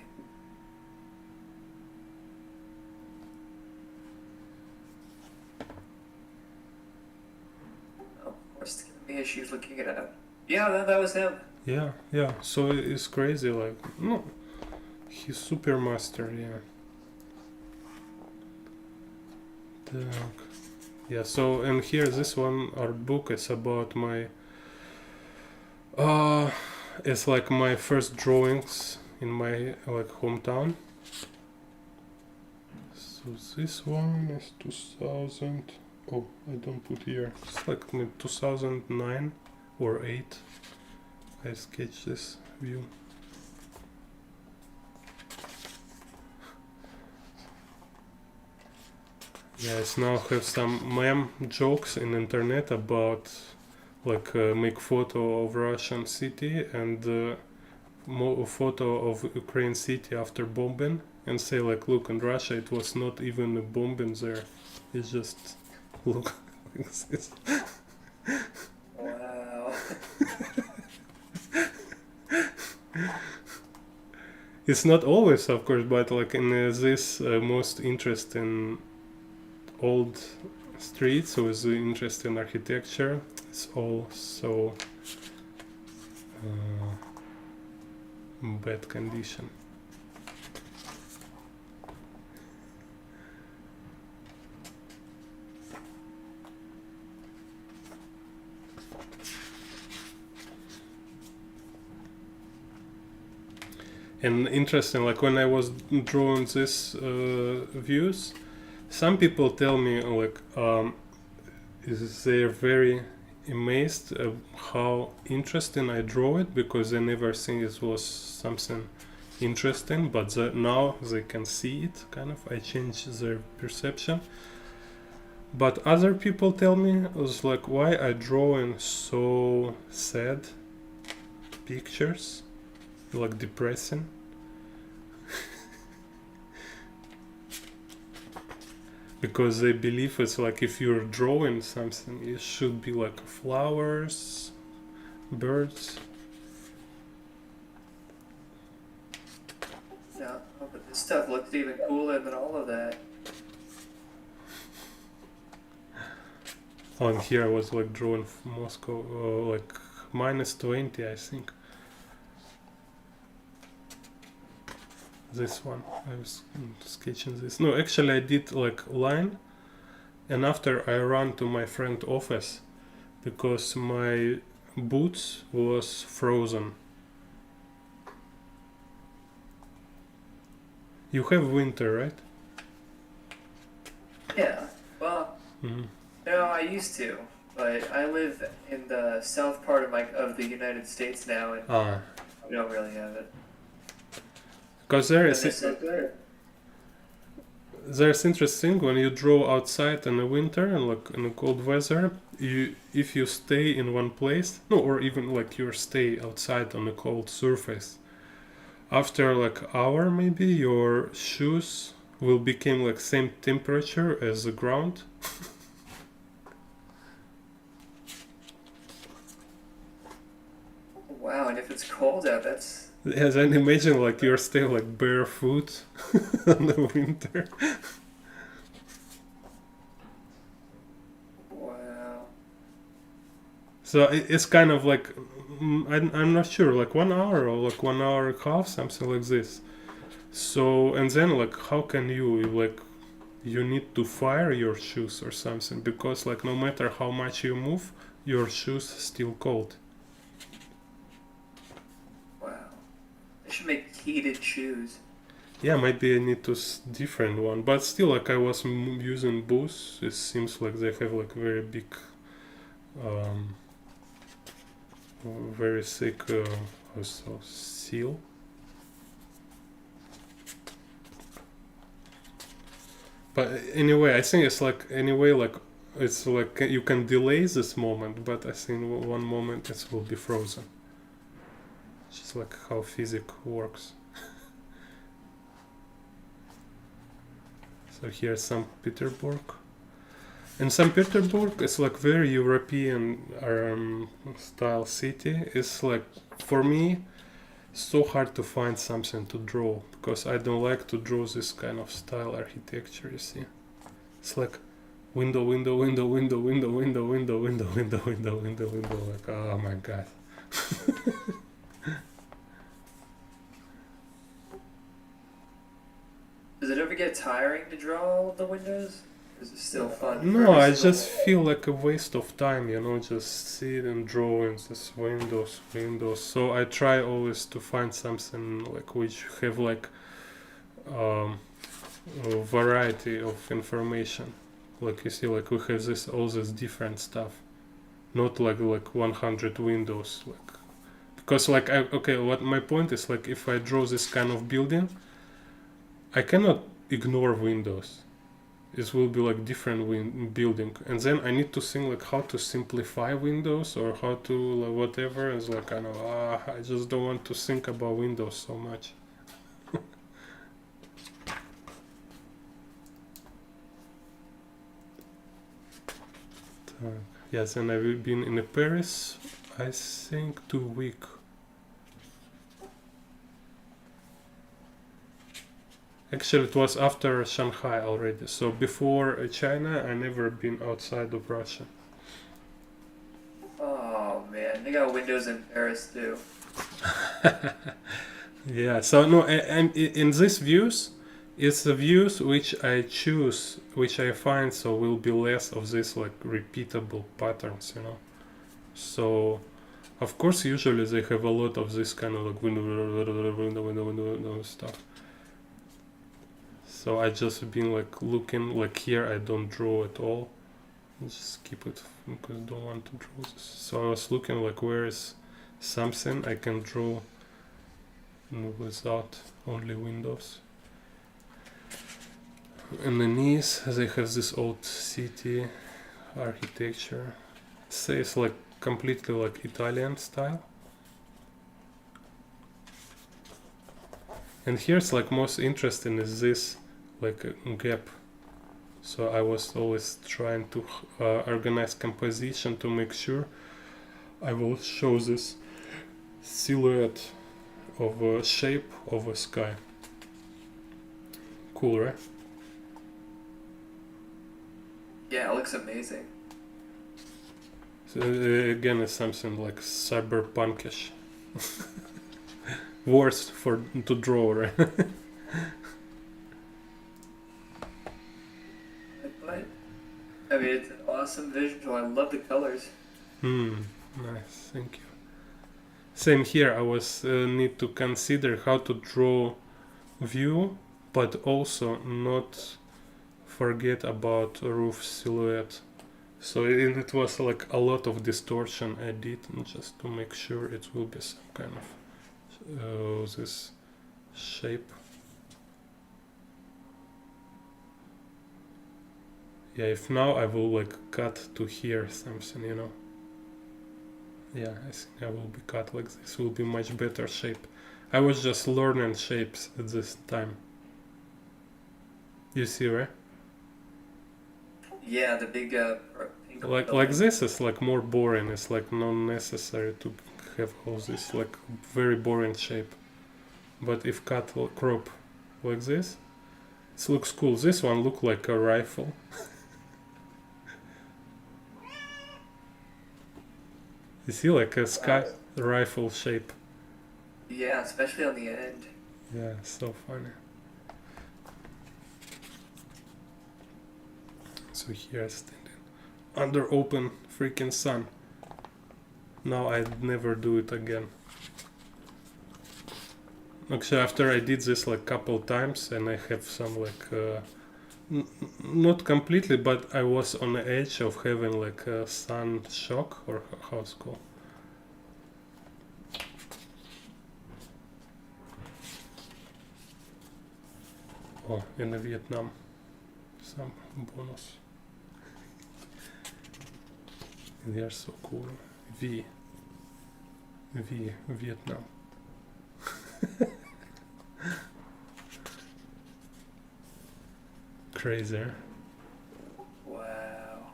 Oh, of course, the issues looking it up. Yeah, that was him. Yeah, yeah. So it's crazy. Like, no, he's super master. Yeah. Так. Yeah. So and here this one art book is about my. It's like my first drawings in my like hometown. So this one is 2000. Oh, I don't put here. It's like 2009 or 8. I sketched this view. Yeah, it's now have some meme jokes in internet about like make photo of Russian city and photo of Ukraine city after bombing and say like, look, in Russia it was not even a bombing there. It's just look like this. Wow. It's not always, of course, but like in this most interesting old streets with interesting architecture. It's all so bad condition. And interesting, like when I was drawing these views, some people tell me like they're very amazed at how interesting I draw it, because they never think it was something interesting, but now they can see it, kind of. I change their perception. But other people tell me, it's like, why I draw in so sad pictures, like depressing. Because they believe it's like if you're drawing something, it should be like flowers, birds. No, but this stuff looks even cooler than all of that. Oh, and here I was like drawing Moscow, like -20, I think. This one, I was sketching this. No, actually I did like line, and after I ran to my friend's office because my boots was frozen. You have winter, right? Yeah, well, no, I used to, but I live in the south part of the United States now, and we don't really have it. Because there's interesting when you draw outside in the winter and like in the cold weather, if you stay in one place, no, or even like you stay outside on a cold surface, after like hour maybe your shoes will become like same temperature as the ground. Wow, and if it's cold out, that's... Yes, and imagine like you're still like barefoot in the winter. Wow. So it's kind of like, I'm not sure, like 1 hour or like 1 hour and a half, something like this. So, and then like how can you like, you need to fire your shoes or something, because like no matter how much you move, your shoes still cold. I should make heated shoes. Yeah, maybe I need to different one, but still, like I was using boots. It seems like they have like very big, very thick also seal. But anyway, I think it's like anyway like it's like you can delay this moment, but I think one moment it will be frozen. Just like how physics works. So here's St. Petersburg. And St. Petersburg is like very European style city. It's like, for me, so hard to find something to draw, because I don't like to draw this kind of style architecture, you see. It's like window, window, window, window, window, window, window, window, window, window, window, window, like, oh my god. Does it ever get tiring to draw all of the windows? Or is it still fun? No, I just feel like a waste of time, you know, just sit and draw in this windows. So I try always to find something like which have like a variety of information. Like you see, like we have this all this different stuff, not like 100 windows, like, because like okay, what my point is, like if I draw this kind of building, I cannot ignore windows. It will be like different building, and then I need to think like how to simplify windows or how to like, whatever. It's like kind of I just don't want to think about windows so much. Yes, and I've been in Paris, I think 2 weeks. Actually, it was after Shanghai already. So before China, I never been outside of Russia. Oh man, they got windows in Paris too. Yeah. So no, and in these views, it's the views which I choose, which I find so will be less of this like repeatable patterns, you know. So, of course, usually they have a lot of this kind of like window stuff. So I just been like looking like here. I don't draw at all. Just keep it because I don't want to draw this. So I was looking like where is something I can draw without only windows. Underneath they have this old city architecture. It says like completely like Italian style. And here's like most interesting is this like a gap. So I was always trying to organize composition to make sure I will show this silhouette of a shape of a sky. Cool, right? Yeah, it looks amazing. So, again, it's something like cyberpunkish. Worst for to draw, right? But I mean, it's an awesome visual. I love the colors. Nice, thank you. Same here. I was need to consider how to draw view, but also not forget about roof silhouette. So it was like a lot of distortion I did just to make sure it will be some kind of this shape. Yeah, if now I will like cut to here something, you know. Yeah, I think I will be cut like this. Will be much better shape. I was just learning shapes at this time. You see, right? Yeah, the big pink Like this is like more boring. It's like not necessary to have all this like very boring shape. But if cut crop like this, it looks cool. This one look like a rifle. You see, like a sky rifle shape. Yeah, especially on the end. Yeah, so funny. So here I standing under open freaking sun. Now I'd never do it again. Actually, after I did this like couple times, and I have some like not completely, but I was on the edge of having like a sun shock, or how it's called. Oh, in Vietnam, some bonus. They are so cool. Vietnam. Crazy. Wow.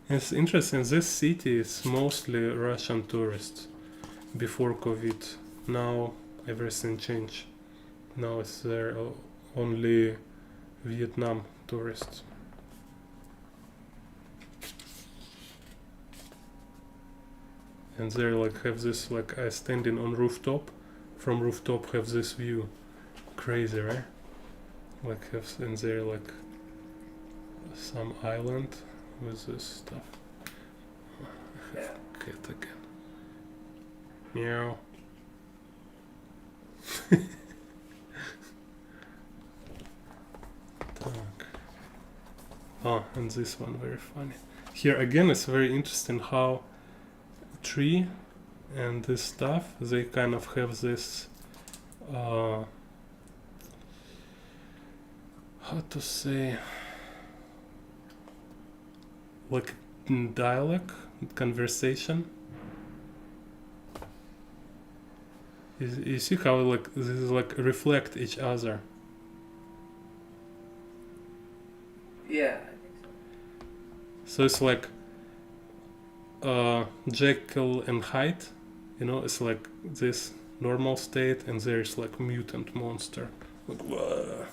It's interesting. This city is mostly Russian tourists before COVID. Now everything changed. Now it's there only Vietnam tourists. And they like have this like I standing on rooftop. From rooftop have this view. Crazy, right? Like have in there like some island with this stuff. I have cat again. Meow. Oh, and this one very funny. Here again it's very interesting how tree and this stuff they kind of have this how to say like dialogue conversation. You see how like this is like reflect each other. Yeah. So it's like Jekyll and Hyde. You know, it's like this normal state, and there's like mutant monster. Like, whoa.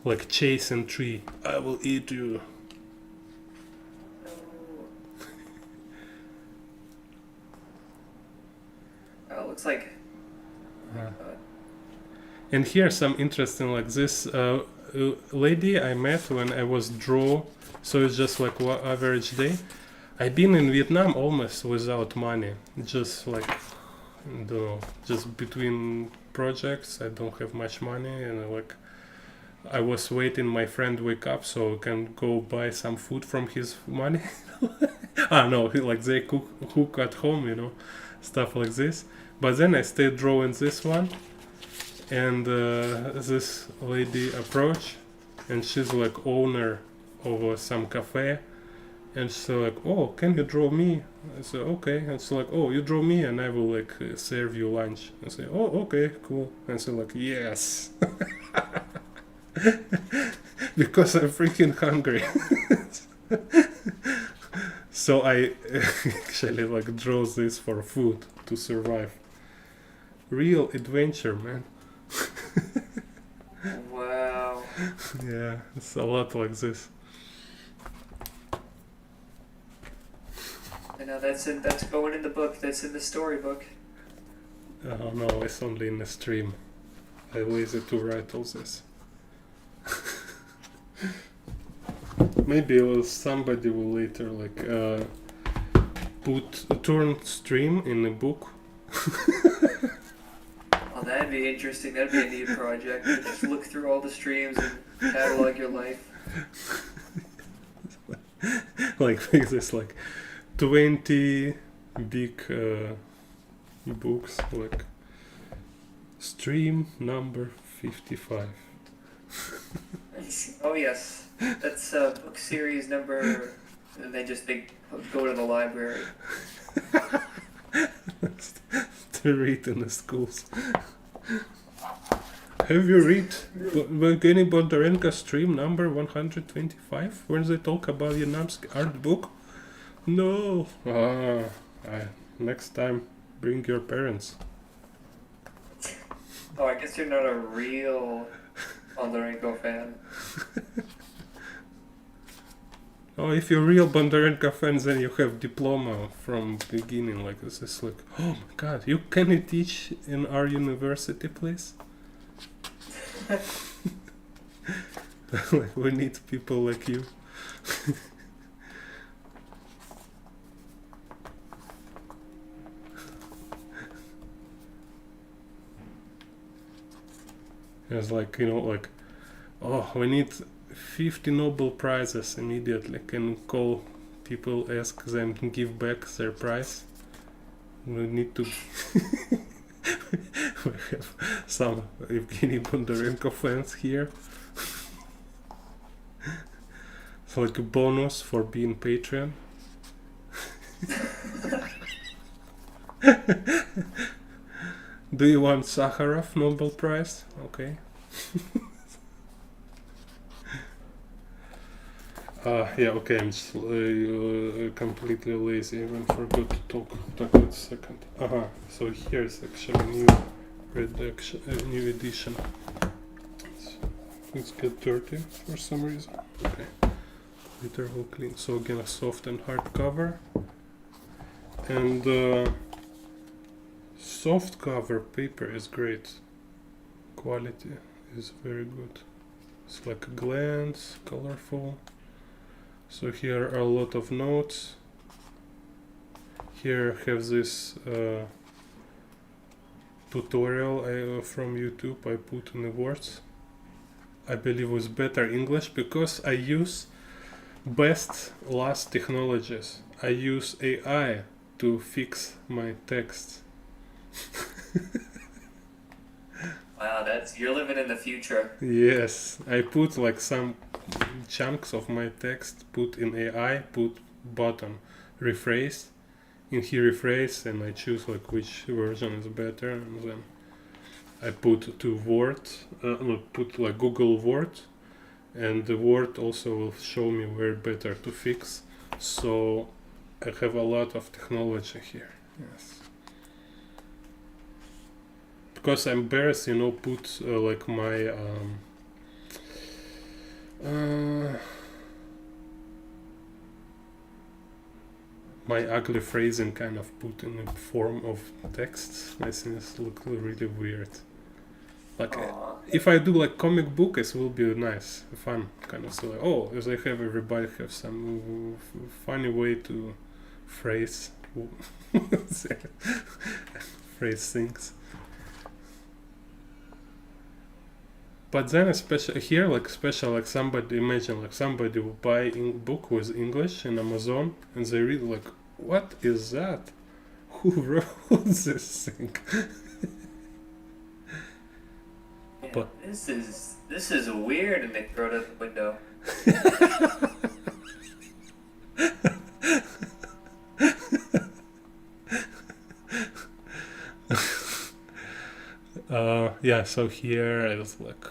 Like chasing tree. I will eat you. Oh, it looks like. And here some interesting, like this lady I met when I was draw. So it's just like average day. I've been in Vietnam almost without money. Just like, I don't know, just between projects. I don't have much money, and like I was waiting my friend wake up so I can go buy some food from his money. No, like they cook at home, you know, stuff like this. But then I stayed drawing this one, and this lady approached, and she's like owner of some cafe, and she's like, oh, can you draw me? I said, okay. And she's like, oh, you draw me and I will like serve you lunch. I say, oh, okay, cool. And she's like, yes. Because I'm freaking hungry. So I actually like draw this for food to survive. Real adventure, man. Wow. Yeah, it's a lot like this. I know that's going in the book. That's in the storybook. Oh no, it's only in the stream. I lazy to write all this. Maybe somebody will later like turn stream in a book. Oh, that'd be interesting. That'd be a neat project. You just look through all the streams and catalog your life. Like this, like 20 big books, like stream number 55. Oh yes, that's book series number. And they go to the library. To read in the schools. Have you read Evgeny Bondarenko stream number 125, where they talk about Vietnam's Artbook? No. Next time, bring your parents. Oh, I guess you're not a real Bondarenko fan. Oh, if you're real Bondarenko fans, then you have diploma from beginning. Like this is like, oh my god, can you teach in our university, please? Like, we need people like you. It's like, you know, like, oh, we need 50 Nobel Prizes immediately. Can call people, ask them to give back their prize. We need to. We have some Evgeny Bondarenko fans here. It's like a bonus for being Patreon. Do you want Sakharov Nobel Prize? Okay. Yeah, okay, I'm just completely lazy, even forgot to talk a second. So here's actually new redaction, new edition. It's get dirty for some reason. Okay, later we'll clean. So again, a soft and hard cover. And soft cover paper is great. Quality is very good. It's like a glance, colorful. So here are a lot of notes. Here I have this tutorial from YouTube I put in the words. I believe with better English because I use best last technologies. I use AI to fix my text. Wow, you're living in the future. Yes, I put like some chunks of my text, put in AI, put button rephrase, and he rephrase, and I choose like which version is better, and then I put to Word, put like Google Word, and the Word also will show me where better to fix. So I have a lot of technology here. Yes. Because I'm embarrassed, put like my ugly phrasing kind of put in the form of text. I think it looks really weird. Like if I do like comic book, it will be nice, fun kind of. So like, as I have everybody have some funny way to phrase phrase things. But then especially here, like somebody, imagine like somebody will buy a book with English in Amazon and they read like, what is that? Who wrote this thing? Yeah, but this is weird, and they throw it out the window. Yeah, so here I was like,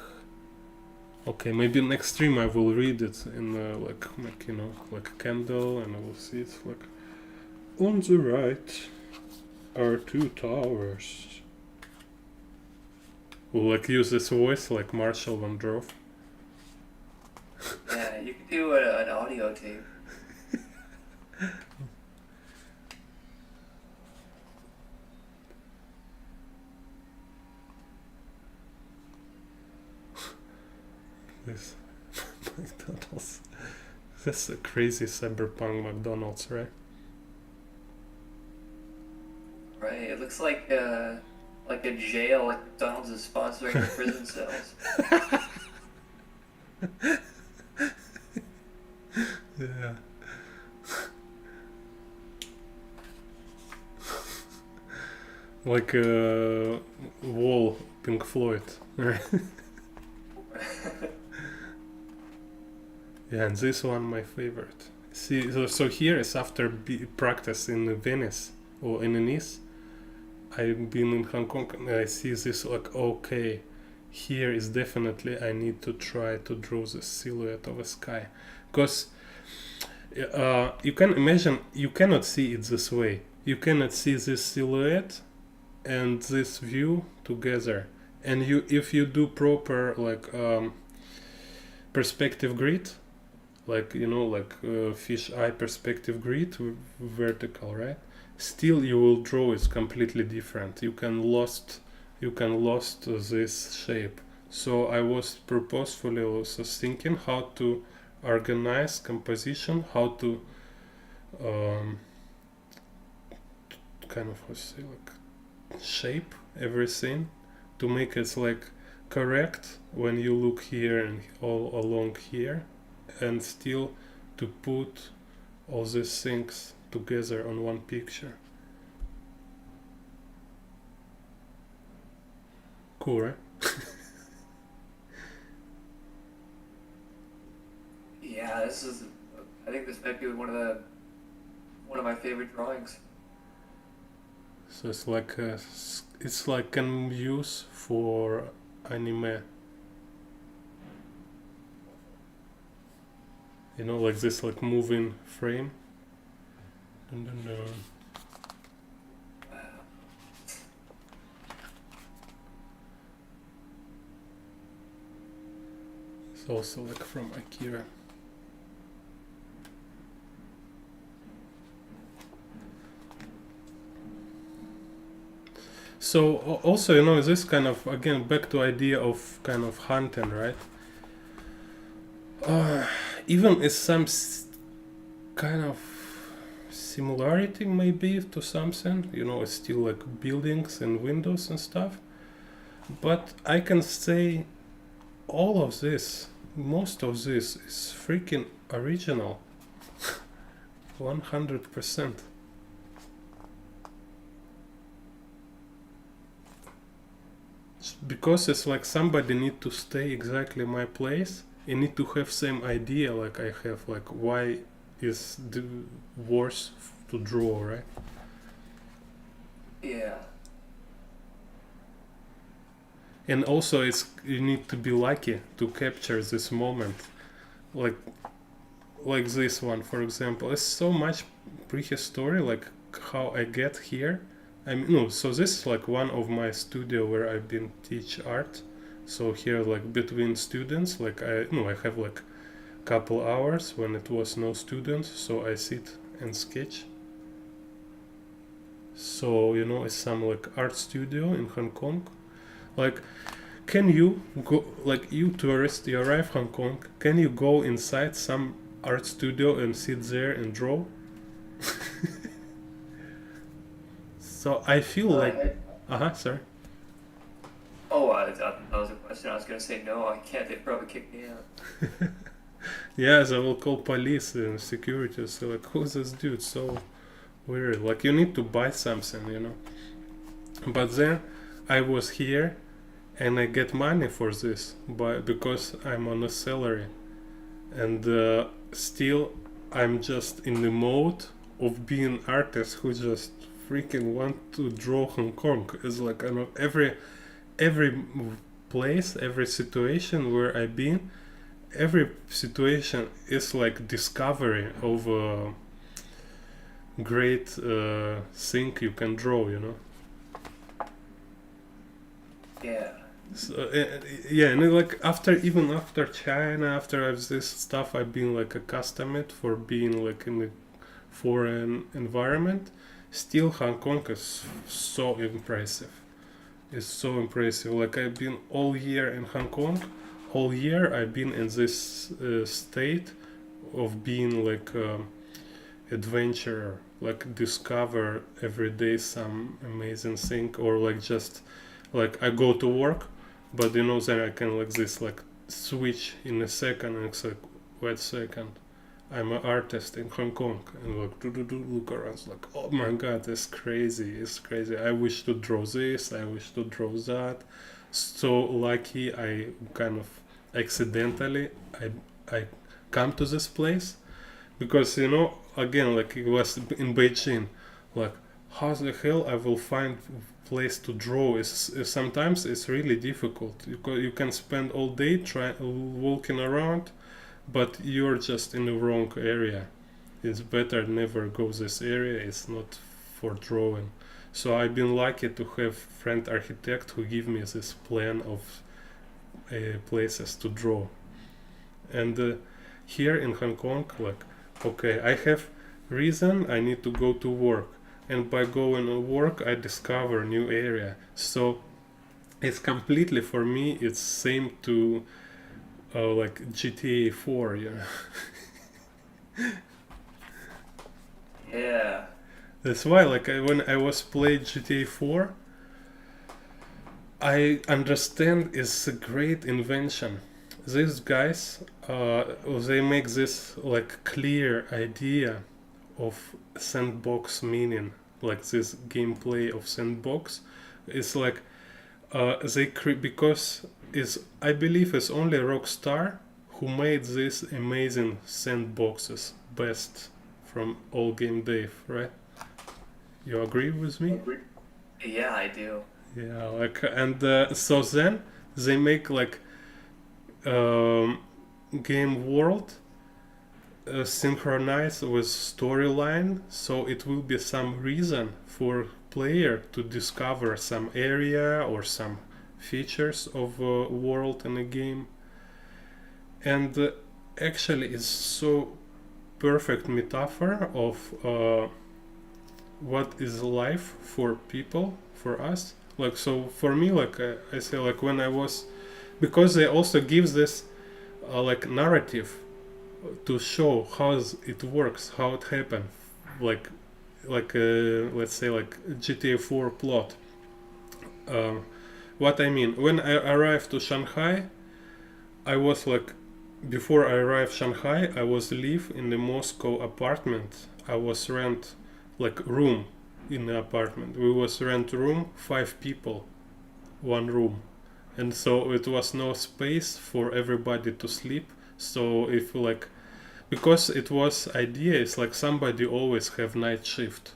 okay, maybe next stream I will read it in like like a candle, and I will see it like, on the right are 2 towers. We'll like use this voice like Marshall Van Drove. Yeah, you could do an audio tape. This McDonald's. That's a crazy cyberpunk McDonald's, right? Right. It looks like a jail, like McDonald's is sponsoring the prison cells. Yeah. Like a wall, Pink Floyd. Right? Yeah, and this one my favorite. See, so here is after practice in Venice or in Nice. I've been in Hong Kong and I see this like, okay, here is definitely I need to try to draw the silhouette of a sky. Because you can imagine, you cannot see it this way. You cannot see this silhouette and this view together. And if you do proper like perspective grid, like fish eye perspective grid, vertical, right? Still you will draw it completely different. You can lost this shape. So I was purposefully also thinking how to organize composition, how to kind of shape everything to make it like correct when you look here and all along here, and still to put all these things together on one picture. Cool, right? Yeah, I think this might be one of my favorite drawings. So it's like can use for anime. Like this like moving frame. Dun, dun, dun. It's also like from Akira. So also, this kind of, again, back to idea of kind of hunting, right? Even is some kind of similarity maybe to something, it's still like buildings and windows and stuff. But I can say all of this, most of this is freaking original. 100%. Because it's like somebody need to stay exactly my place and need to have same idea like I have, like why is the worse to draw, right? Yeah. and also it's you need to be lucky to capture this moment, like this one, for example. It's so much prehistory, like how I get here. I mean, no, so this is like one of my studio where I've been teach art. So here, like between students, like I have like couple hours when it was no students, so I sit and sketch. So it's some like art studio in Hong Kong. Like, can you go, like you tourist, you arrive Hong Kong, can you go inside some art studio and sit there and draw? So I feel like, sorry. Oh, that was a question. I was gonna say no, I can't. They'd probably kick me out. Yeah, they will call police and security. So like, who's this dude? So weird. Like you need to buy something. But then I was here, and I get money for this, because I'm on a salary, and still I'm just in the mode of being artist who just freaking want to draw Hong Kong. It's like every place, every situation where I've been, every situation is like discovery of a great thing you can draw. Yeah. So, yeah, and like even after China, after this stuff, I've been like accustomed for being like in a foreign environment. Still, Hong Kong is so impressive. It's so impressive. Like I've been all year in Hong Kong. Whole year I've been in this state of being like adventurer, like discover every day some amazing thing, or like just like I go to work, but then I can like this like switch in a second, and it's like, wait a second, I'm an artist in Hong Kong, and like look around, it's like, oh my god, it's crazy. I wish to draw this, I wish to draw that. So lucky I kind of accidentally I come to this place, because again, like it was in Beijing, like how the hell I will find place to draw is sometimes it's really difficult. You can spend all day walking around, but you're just in the wrong area. It's better never go this area. It's not for drawing. So I've been lucky to have friend architect who give me this plan of places to draw. And here in Hong Kong, like, okay, I have reason I need to go to work, and by going to work I discover new area. So it's completely, for me, it's same to like GTA 4, Yeah. That's why, like, when I was playing GTA 4, I understand it's a great invention. These guys, they make this like clear idea of sandbox meaning, like this gameplay of sandbox. It's like because I believe it's only Rockstar who made these amazing sandboxes best from all game dev, right? You agree with me? Yeah, I do. Yeah, like, and so then they make like game world synchronized with storyline, so it will be some reason for player to discover some area or some features of a world in a game. And actually it's so perfect metaphor of what is life for people, for us. Like, so for me, like I say, like when I was, because they also gives this like narrative to show how it works, how it happened, like let's say like GTA 4 plot. What I mean, when I arrived to Shanghai, I was like, before I arrived Shanghai, I was live in the Moscow apartment. I was rent like room in the apartment. We was rent room, 5 people, 1 room, and so it was no space for everybody to sleep. So if like, because it was idea is like somebody always have night shift,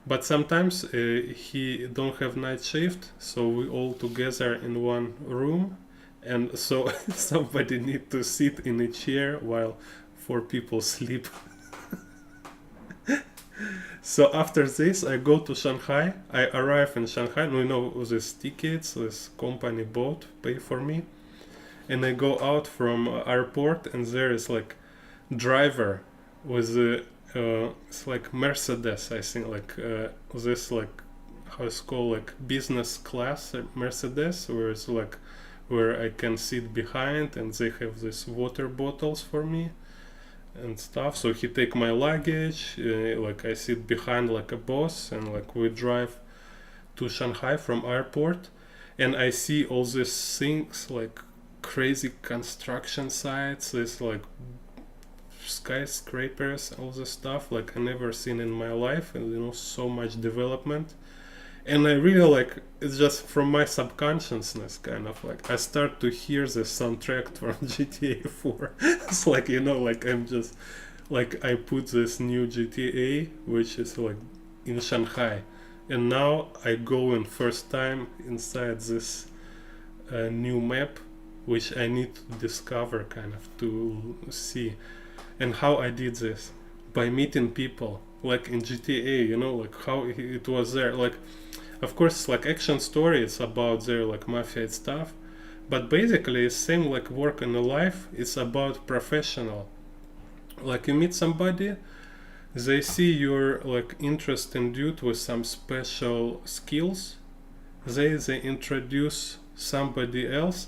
But sometimes he don't have night shift, so we all together in one room, and so somebody need to sit in a chair while 4 people sleep. So after this, I go to Shanghai. I arrive in Shanghai. You know, these tickets, this company bought, pay for me, and I go out from airport, and there is like driver with a it's like Mercedes, I think, like this, like how it's called, like business class Mercedes, where it's like where I can sit behind, and they have these water bottles for me and stuff. So he take my luggage, like I sit behind like a boss, and like we drive to Shanghai from airport, and I see all these things, like crazy construction sites, this like skyscrapers, all this stuff like I never seen in my life, and you know, so much development. And I really like, it's just from my subconsciousness, kind of like I start to hear the soundtrack from GTA 4. It's like, you know, like I'm just like I put this new GTA, which is like in Shanghai, and now I go in first time inside this new map, which I need to discover, kind of to see. And how I did this? By meeting people, like in GTA, you know, like how it was there. Like, of course, like action story, it's about their like mafia stuff, but basically it's same like work in a life. It's about professional. Like you meet somebody, they see your like interest in dude with some special skills. They introduce somebody else.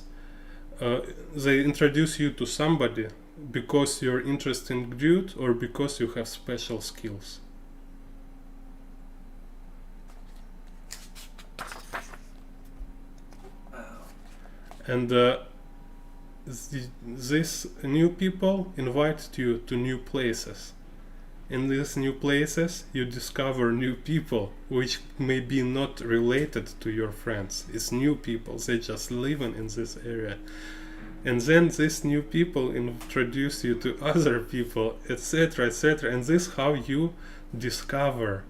They introduce you to somebody because you're interested in dude or because you have special skills. Wow. And these new people invite you to new places. In these new places you discover new people which may be not related to your friends. It's new people, they just living in this area. And then these new people introduce you to other people, etc., etc. And this is how you discover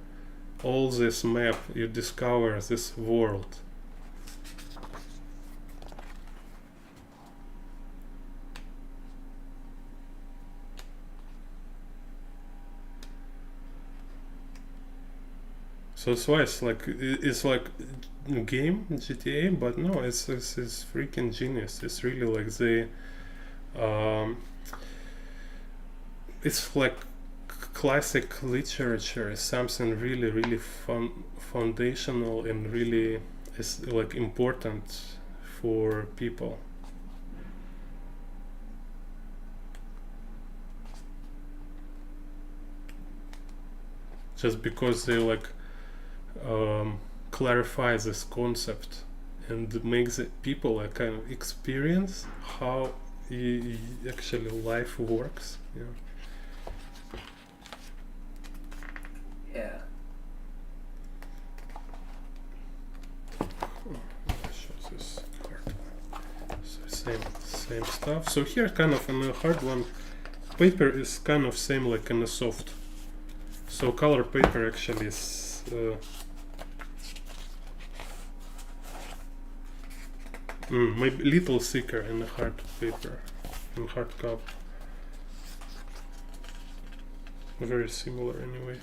all this map, you discover this world. So that's why it's like game GTA, but no, it's freaking genius. It's really like it's like classic literature. It's something really really foundational and really is like important for people. Just because they like clarify this concept and makes it people like kind of experience how actually life works. Yeah. Yeah. Show this card. So same stuff. So here, kind of in a hard one, paper is kind of same like in a soft. So color paper actually is. Maybe little thicker in the hard paper, in hard cup. Very similar anyway.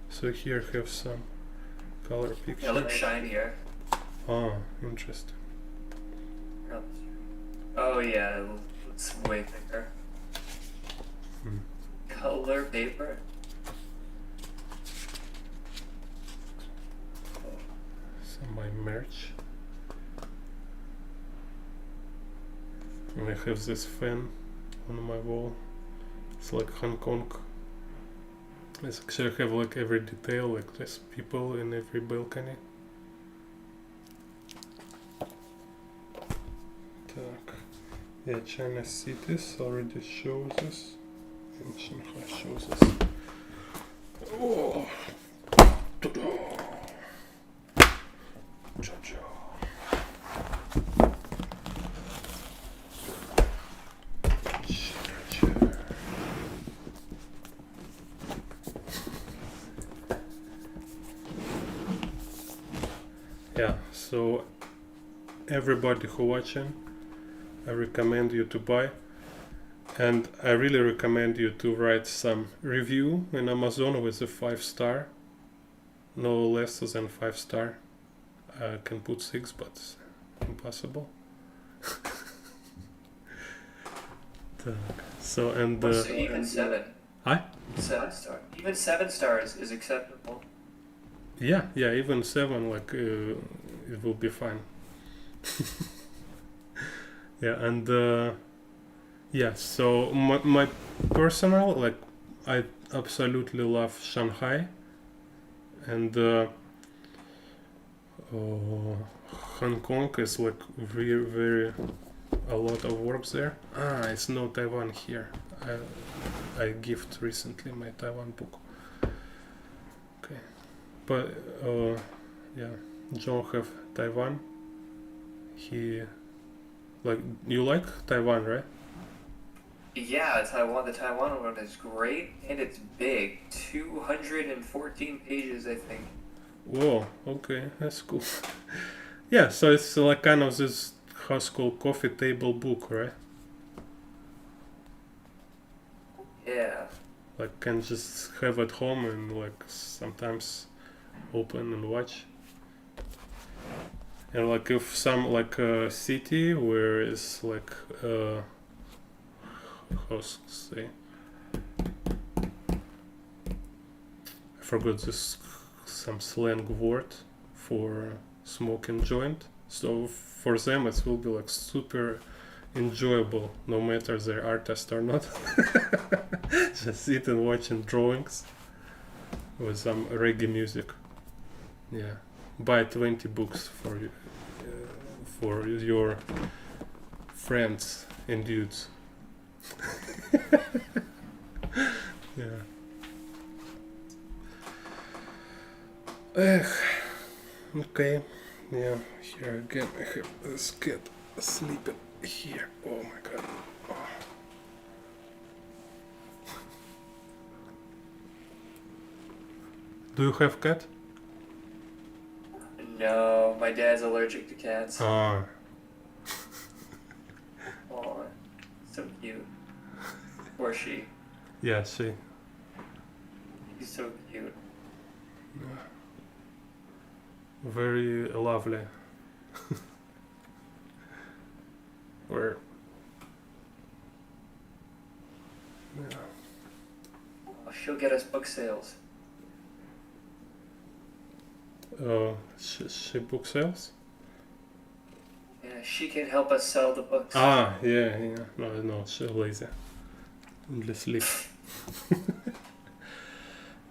So here have some color picture. It looks shinier. Ah, interesting. Oh yeah, it looks way thicker. Color paper. Some my merch. And I have this fan on my wall. It's like Hong Kong. It's actually have like every detail, like there's people in every balcony. Так. Yeah, China cities already shows this. And Shanghai shows this. Oh! Cha-cha. yeah, so everybody who watching, I recommend you to buy, and I really recommend you to write some review in Amazon with a 5-star, no less than 5-star. I can put 6, but it's impossible. So and So even 7. Huh? 7-star. Even 7 stars is acceptable. yeah, even 7, like it will be fine. Yeah, and yeah, so my personal, like, I absolutely love Shanghai, and Hong Kong is like very, very a lot of works there. It's no Taiwan here. I gift recently my Taiwan book. Okay, but yeah, John have Taiwan. He like, you like Taiwan, right? Yeah, Taiwan. The Taiwan one is great, and it's big. 214 pages, I think. Whoa, okay, that's cool. Yeah, so it's like kind of this high school coffee table book, right? Yeah. Like, can just have at home and like sometimes open and watch. And like if some like a city where it's like how to say, I forgot this some slang word for smoking joint. So for them it will be like super enjoyable, no matter they're artist or not. Just sit and watching drawings with some reggae music. Yeah, buy 20 books for your friends and dudes. Yeah. Okay. Yeah. Here again, I have this cat sleeping here. Oh my god. Oh. Do you have cat? No, my dad's allergic to cats. Ah. Oh, so cute. Or she. Yeah. See. He's so cute. Very lovely. Where? Yeah. Oh, she'll get us book sales. She book sales? Yeah, she can help us sell the books. Yeah. No, she's lazy. Only sleep.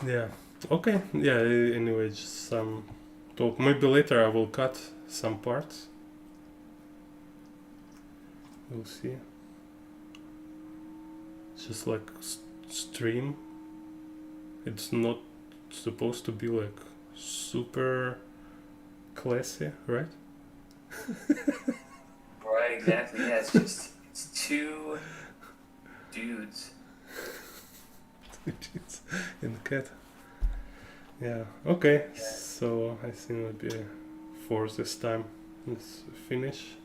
Yeah. Okay. Yeah. Anyway, just some talk. Maybe later I will cut some parts. We'll see. Just like stream. It's not supposed to be like super classy, right? Right, exactly. Yeah, it's 2 dudes. And cat. Yeah. Okay. Yeah. So I think it'll be for this time. Let's finish.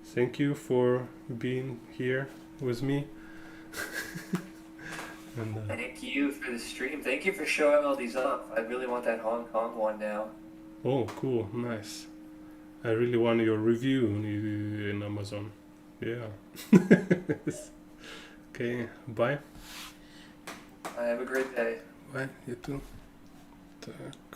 Thank you for being here with me. And Thank you for the stream. Thank you for showing all these up. I really want that Hong Kong one now. oh, cool, nice. I really want your review in Amazon. Yeah. Okay. Bye. Have a great day. Bye. You too. Так.